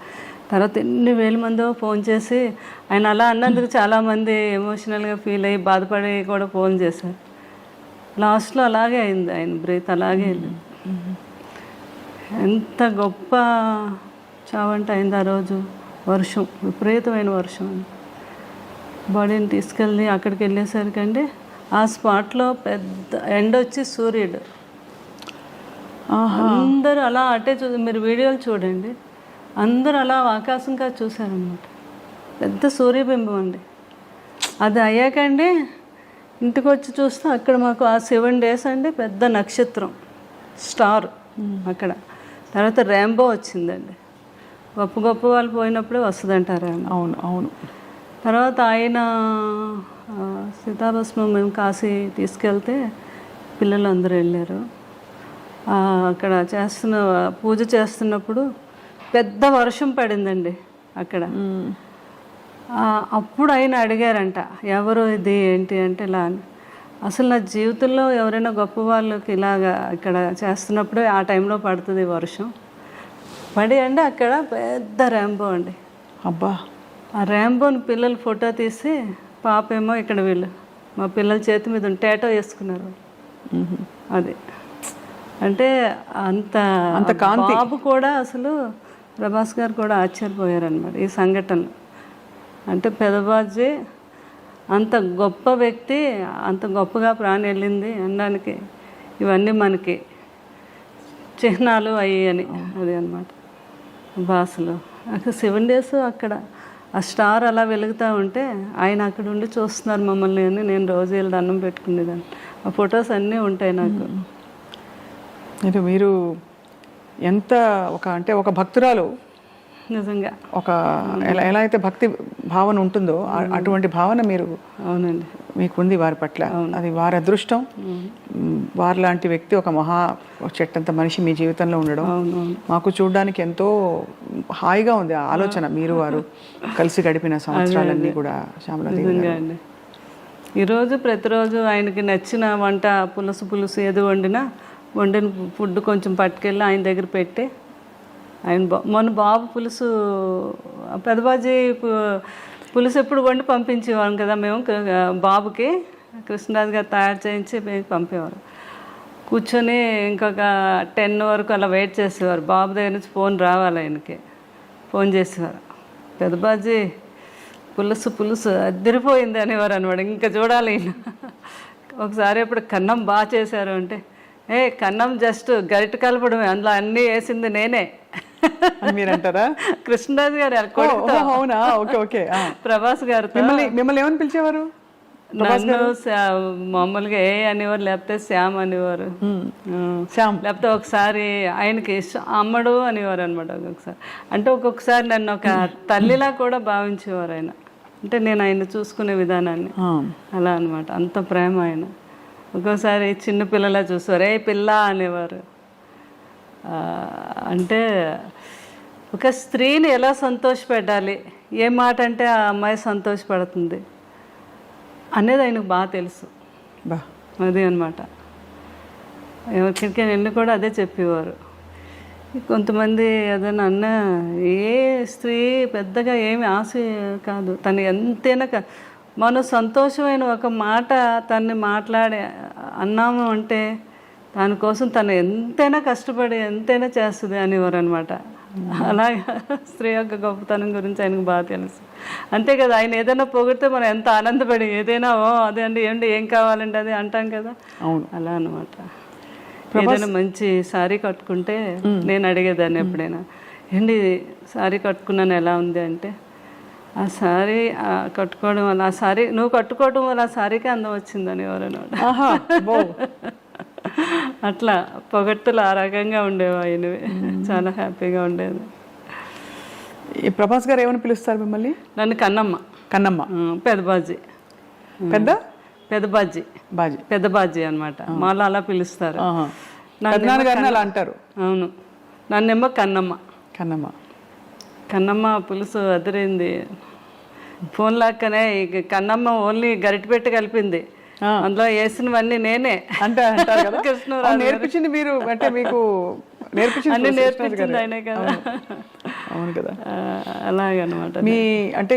తర్వాత ఎన్ని వేల మందో ఫోన్ చేసి ఆయన అలా అన్నందుకు చాలామంది ఎమోషనల్గా ఫీల్ అయ్యి బాధపడి కూడా ఫోన్ చేశారు. లాస్ట్లో అలాగే అయింది, ఆయన బ్రీత్ అలాగే వెళ్ళింది. ఎంత గొప్ప చావంట అయింది ఆ రోజు. వర్షం, విపరీతమైన వర్షం. బాడీని తీసుకెళ్ళి అక్కడికి వెళ్ళేసరికి అండి ఆ స్పాట్లో పెద్ద ఎండ వచ్చి సూర్యుడు అందరూ అలా అటే మీరు వీడియోలు చూడండి, అందరూ అలా ఆకాశంగా చూశారనమాట. పెద్ద సూర్యబింబం అండి. అది అయ్యాకండి ఇంటికి వచ్చి చూస్తే అక్కడ మాకు ఆ 7 days అండి పెద్ద నక్షత్రం స్టార్ అక్కడ. తర్వాత ర్యాంబో వచ్చిందండి. గొప్ప వాళ్ళు పోయినప్పుడే వస్తుందంటారు. అవును అవును. తర్వాత ఆయన సీతాభస్మం మేము కాశీ తీసుకెళ్తే పిల్లలు అందరూ వెళ్ళారు. అక్కడ పూజ చేస్తున్నప్పుడు పెద్ద వర్షం పడిందండి అక్కడ. అప్పుడు ఆయన అడిగారంట ఎవరు ఇది ఏంటి అంటే ఇలా అని. అసలు నా జీవితంలో ఎవరైనా గొప్ప వాళ్ళకి ఇలాగా ఇక్కడ చేస్తున్నప్పుడే ఆ టైంలో పడుతుంది వర్షం. పడి అండి అక్కడ పెద్ద ర్యాంబో అండి. అబ్బా! ఆ ర్యాంబోని పిల్లలు ఫోటో తీసి పాప ఏమో ఇక్కడ వీళ్ళు మా పిల్లల చేతి మీద టేటో వేసుకున్నారు. అది అంటే అంత బాబు కూడా అసలు ప్రభాస్ గారు కూడా ఆశ్చర్యపోయారనమాట ఈ సంఘటనలు. అంటే పెదబాజీ అంత గొప్ప వ్యక్తి, అంత గొప్పగా ప్రాణం వెళ్ళింది అనడానికి ఇవన్నీ మనకి చిహ్నాలు అయ్యాయని అది అనమాట భాషలో. అక్కడ 7 days అక్కడ ఆ స్టార్ అలా వెలుగుతూ ఉంటే ఆయన అక్కడ ఉండి చూస్తున్నారు మమ్మల్ని అని నేను రోజు వెళ్ళి దండం పెట్టుకునేదాన్ని. ఆ ఫొటోస్ అన్నీ ఉంటాయి నాకు. మీరు ఎంత ఒక భక్తురాలు నిజంగా ఒక ఎలా అయితే భక్తి భావన ఉంటుందో అటువంటి భావన మీరు అవునండి మీకు ఉంది వారి పట్ల. అది వారి అదృష్టం. వారి లాంటి వ్యక్తి ఒక చెట్టంత మనిషి మీ జీవితంలో ఉండడం మాకు చూడడానికి ఎంతో హాయిగా ఉంది. ఆ ఆలోచన మీరు వారు కలిసి గడిపిన సంవత్సరాలన్నీ కూడా శ్యామలాదేవి. ఈరోజు ప్రతిరోజు ఆయనకి నచ్చిన వంట పులుసు ఏది వండిన ఫుడ్ కొంచెం పట్టుకెళ్ళి ఆయన దగ్గర పెట్టి మొన్న బాబు పులుసు పెదబాజీ పులుసు ఎప్పుడు వండి పంపించేవాళ్ళం కదా మేము బాబుకి. కృష్ణరాజు గారు తయారు చేయించి పంపేవారు. కూర్చొని ఇంకొక 10 వరకు అలా వెయిట్ చేసేవారు. బాబు దగ్గర నుంచి ఫోన్ రావాలి ఆయనకి. ఫోన్ చేసేవారు, పెదబాజీ పులుసు అదిరిపోయింది అనేవారు అనమాట. ఇంకా చూడాలి. ఒకసారి ఇప్పుడు కన్నం బాగా చేశారు అంటే, కన్నం జస్ట్ గరిట కలపడమే, అందులో అన్నీ వేసింది నేనే మీరు అంటారా? కృష్ణరాజు గారు అవునా? Okay okay. ప్రభాస్ గారు మిమ్మల్ని ఏమని పిలిచేవారు? నన్ను మామూలుగా అనేవారు, లేకపోతే శ్యామ్ అనేవారు, లేకపోతే ఒకసారి ఆయనకి అమ్మడు అనేవారు అనమాట. ఒక్కొక్కసారి అంటే ఒక్కొక్కసారి నన్ను ఒక తల్లిలా కూడా భావించేవారు ఆయన. అంటే నేను ఆయన చూసుకునే విధానాన్ని అలా అనమాట. అంత ప్రేమ ఆయన. ఒక్కోసారి చిన్న పిల్లలా చూసేవారు, పిల్ల అనేవారు. అంటే ఒక స్త్రీని ఎలా సంతోషపెట్టాలి, ఏ మాట అంటే ఆ అమ్మాయి సంతోషపడుతుంది అనేది ఆయనకు బాగా తెలుసు. అదే అనమాట. ఎవరికైనా వెళ్ళి కూడా అదే చెప్పేవారు. కొంతమంది ఏదైనా అన్న, ఏ స్త్రీ పెద్దగా ఏమి ఆశ కాదు, తను ఎంతైనా మనం సంతోషమైన ఒక మాట తన్ని మాట్లాడి అన్నాము అంటే దానికోసం తను ఎంతైనా కష్టపడి ఎంతైనా చేస్తుంది అనేవారు అనమాట. అలాగే స్త్రీ యొక్క గొప్పతనం గురించి ఆయనకు బాగా తెలుసు. అంతే కదా, ఆయన ఏదైనా పొగిడితే మనం ఎంత ఆనందపడి ఏదైనా అదే అండి ఏం కావాలండి అది అంటాం కదా. అవును, అలా అనమాట. ఏదైనా మంచి శారీ కట్టుకుంటే నేను అడిగేదాన్ని ఎప్పుడైనా, ఏంటి శారీ కట్టుకున్నాను ఎలా ఉంది అంటే, ఆ శారీ కట్టుకోవడం వల్ల నువ్వు కట్టుకోవడం వల్ల ఆ శారీకి అందం వచ్చిందని ఎవరన్నమాట. అట్లా పొగట్టులు ఆ రకంగా ఉండేవి ఆయనవి. చాలా హ్యాపీగా ఉండేది. ఈ ప్రభాస్ గారు ఏమని పిలుస్తారు మిమ్మల్ని? నన్ను కన్నమ్మ, పెదబాజీ పెద్దబాజీ అనమాట. మాలో అలా పిలుస్తారు. అలా అంటారు. అవును, నన్నేమో కన్నమ్మ పులుసు అదిరింది. ఫోన్ లాక్కనే కన్నమ్మ ఓన్లీ గరిటె పెట్టి కలిపింది, అందులో వేసినవన్నీ నేనే అంటే నేర్పించింది మీరు, అంటే మీకు అన్ని నేర్పించింది ఆయనే కదా. అవును కదా. అలాగనమాట. మీ అంటే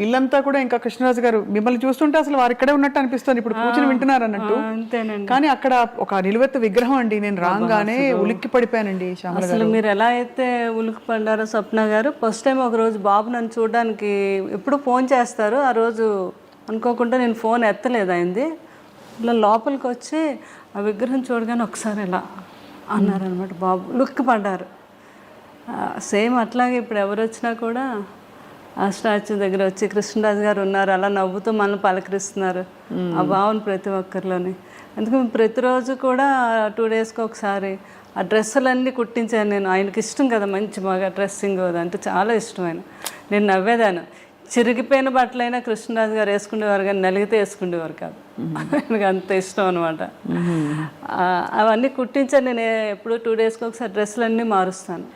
ఇల్లంతా కూడా ఇంకా కృష్ణరాజు గారు మిమ్మల్ని చూస్తుంటే అసలు వారు ఇక్కడే ఉన్నట్టు అనిపిస్తుంది. ఇప్పుడు కూర్చొని వింటున్నారు అన్నట్టు. అంతేనండి. కానీ అక్కడ ఒక నిలువెత్తు విగ్రహం అండి. నేను రాగానే ఉలిక్కి పడిపోయానండి. అసలు మీరు ఎలా అయితే ఉలిక్కి పడ్డారో స్వప్న గారు, ఫస్ట్ టైం ఒక రోజు బాబు నన్ను చూడడానికి ఎప్పుడు ఫోన్ చేస్తారు, ఆ రోజు అనుకోకుండా నేను ఫోన్ ఎత్తలేదు అయింది. ఇలా లోపలికి వచ్చి ఆ విగ్రహం చూడగానే ఒకసారి ఇలా అన్నారనమాట. బాబు లుక్కి పడ్డారు. సేమ్ అట్లాగే ఇప్పుడు ఎవరు వచ్చినా కూడా ఆ స్టాచ్యూ దగ్గర వచ్చి కృష్ణరాజు గారు ఉన్నారు అలా నవ్వుతూ మనల్ని పలకరిస్తున్నారు. ఆ భావన ప్రతి ఒక్కరిలోని. అందుకని ప్రతిరోజు కూడా 2 డేస్కి ఒకసారి ఆ డ్రెస్సులన్నీ కుట్టించాను నేను. ఆయనకి ఇష్టం కదా మంచి బాగా డ్రెస్సింగ్ అంటే చాలా ఇష్టం ఆయన. నేను నవ్వేదాను. చిరిగిపోయిన బట్టలైనా కృష్ణరాజు గారు వేసుకునేవారు, కానీ నలిగితే వేసుకునేవారు కాదు. ఆయనకు అంత ఇష్టం అనమాట. అవన్నీ కుట్టించాను నేను. ఎప్పుడు 2 డేస్కి ఒకసారి డ్రెస్సులన్నీ మారుస్తాను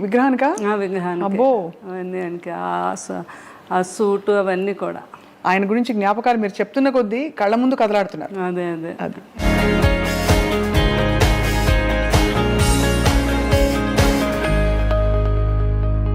విగ్రహానికి. అవన్నీ ఆయనకి ఆ సూటు అవన్నీ కూడా. ఆయన గురించి జ్ఞాపకాలు మీరు చెప్తున్న కొద్దీ కళ్ళ ముందు కదలాడుతున్నారు. అదే